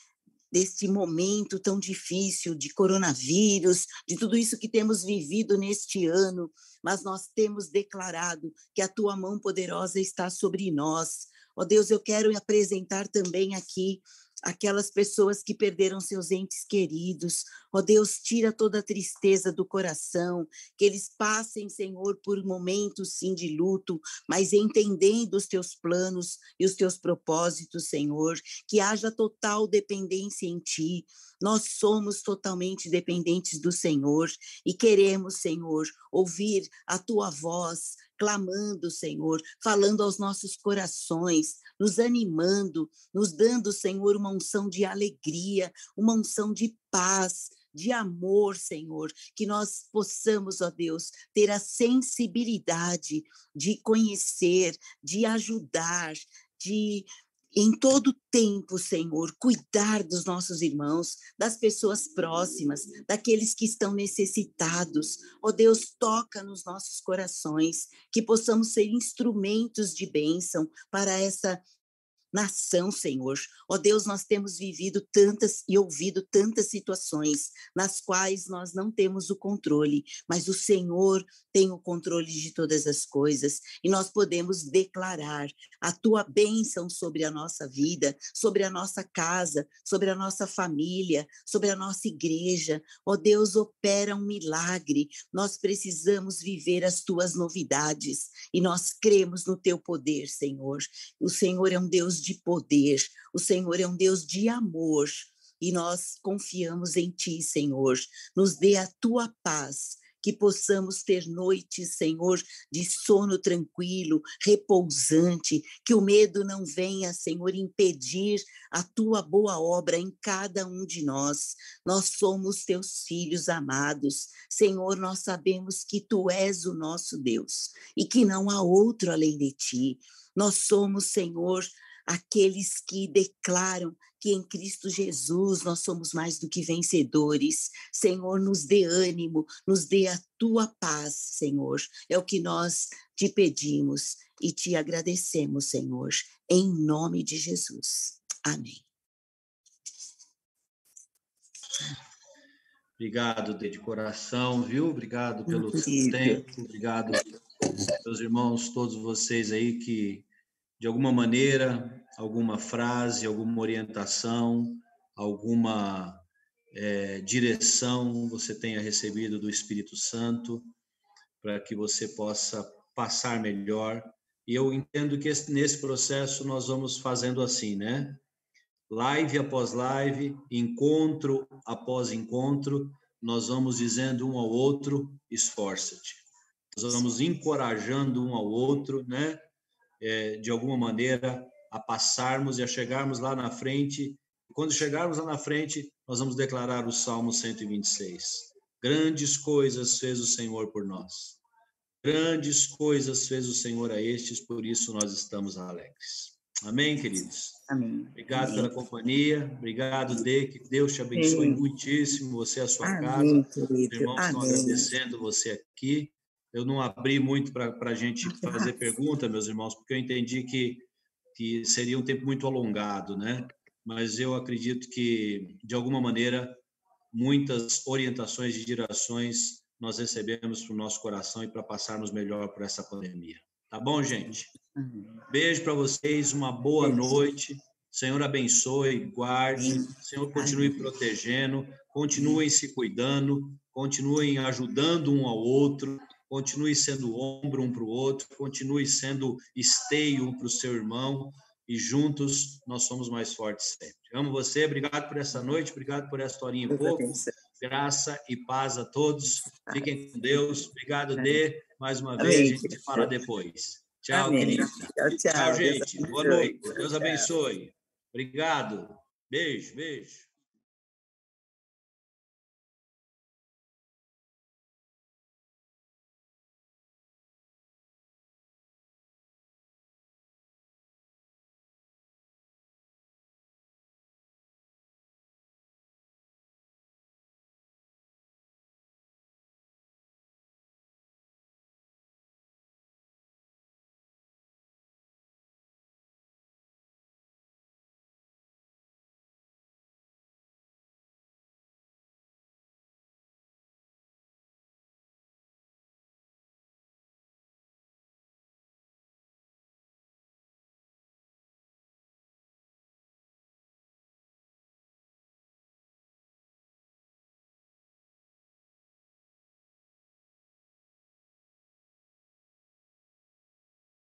momento tão difícil de coronavírus, de tudo isso que temos vivido neste ano, mas nós temos declarado que a tua mão poderosa está sobre nós. Ó Deus, eu quero apresentar também aqui aquelas pessoas que perderam seus entes queridos. Ó Deus, tira toda a tristeza do coração, que eles passem, Senhor, por momentos, sim, de luto, mas entendendo os teus planos e os teus propósitos, Senhor, que haja total dependência em ti. Nós somos totalmente dependentes do Senhor e queremos, Senhor, ouvir a tua voz, clamando, Senhor, falando aos nossos corações, nos animando, nos dando, Senhor, uma unção de alegria, uma unção de paz, de amor, Senhor, que nós possamos, ó Deus, ter a sensibilidade de conhecer, de ajudar, de em todo tempo, Senhor, cuidar dos nossos irmãos, das pessoas próximas, daqueles que estão necessitados. Ó Deus, toca nos nossos corações, que possamos ser instrumentos de bênção para essa nação, Senhor. Ó Deus, nós temos vivido tantas e ouvido tantas situações nas quais nós não temos o controle, mas o Senhor tem o controle de todas as coisas e nós podemos declarar a tua bênção sobre a nossa vida, sobre a nossa casa, sobre a nossa família, sobre a nossa igreja. Ó Deus, opera um milagre. Nós precisamos viver as tuas novidades e nós cremos no teu poder, Senhor. O Senhor é um Deus de poder, o Senhor é um Deus de amor e nós confiamos em ti, Senhor. Nos dê a tua paz, que possamos ter noites, Senhor, de sono tranquilo, repousante, que o medo não venha, Senhor, impedir a tua boa obra em cada um de nós. Nós somos teus filhos amados. Senhor, nós sabemos que tu és o nosso Deus e que não há outro além de ti. Nós somos, Senhor, aqueles que declaram que em Cristo Jesus nós somos mais do que vencedores. Senhor, nos dê ânimo, nos dê a tua paz, Senhor. É o que nós te pedimos e te agradecemos, Senhor, em nome de Jesus. Amém. Obrigado, de coração, viu? Obrigado pelo tempo, obrigado, meus irmãos, todos vocês aí que, de alguma maneira, alguma frase, alguma orientação, alguma direção você tenha recebido do Espírito Santo para que você possa passar melhor. E eu entendo que nesse processo nós vamos fazendo assim, né? Live após live, encontro após encontro, nós vamos dizendo um ao outro, esforça-te. Nós vamos encorajando um ao outro, né? De alguma maneira, a passarmos e a chegarmos lá na frente. Quando chegarmos lá na frente, nós vamos declarar o Salmo 126. Grandes coisas fez o Senhor por nós. Grandes coisas fez o Senhor a estes, por isso nós estamos alegres. Amém, queridos? Amém. Obrigado Amém. pela companhia. Obrigado, Dê. Que Deus te abençoe muitíssimo, você e a sua casa. Os irmãos estão agradecendo você aqui. Eu não abri muito para a gente fazer pergunta, meus irmãos, porque eu entendi que seria um tempo muito alongado, né? Mas eu acredito que, de alguma maneira, muitas orientações e direções nós recebemos para o nosso coração e para passarmos melhor por essa pandemia. Tá bom, gente? Beijo para vocês, uma boa noite. Senhor abençoe, guarde. Senhor continue protegendo, continuem se cuidando, continuem ajudando um ao outro, continue sendo ombro um para o outro, continue sendo esteio um para o seu irmão e juntos nós somos mais fortes sempre. Amo você, obrigado por essa noite, obrigado por essa horinha e pouco. Graça e paz a todos. Fiquem com Deus. Obrigado, Dê. Mais uma vez, a gente se fala depois. Tchau, querido. Tchau, gente. Boa noite. Deus abençoe. Obrigado. Beijo, beijo.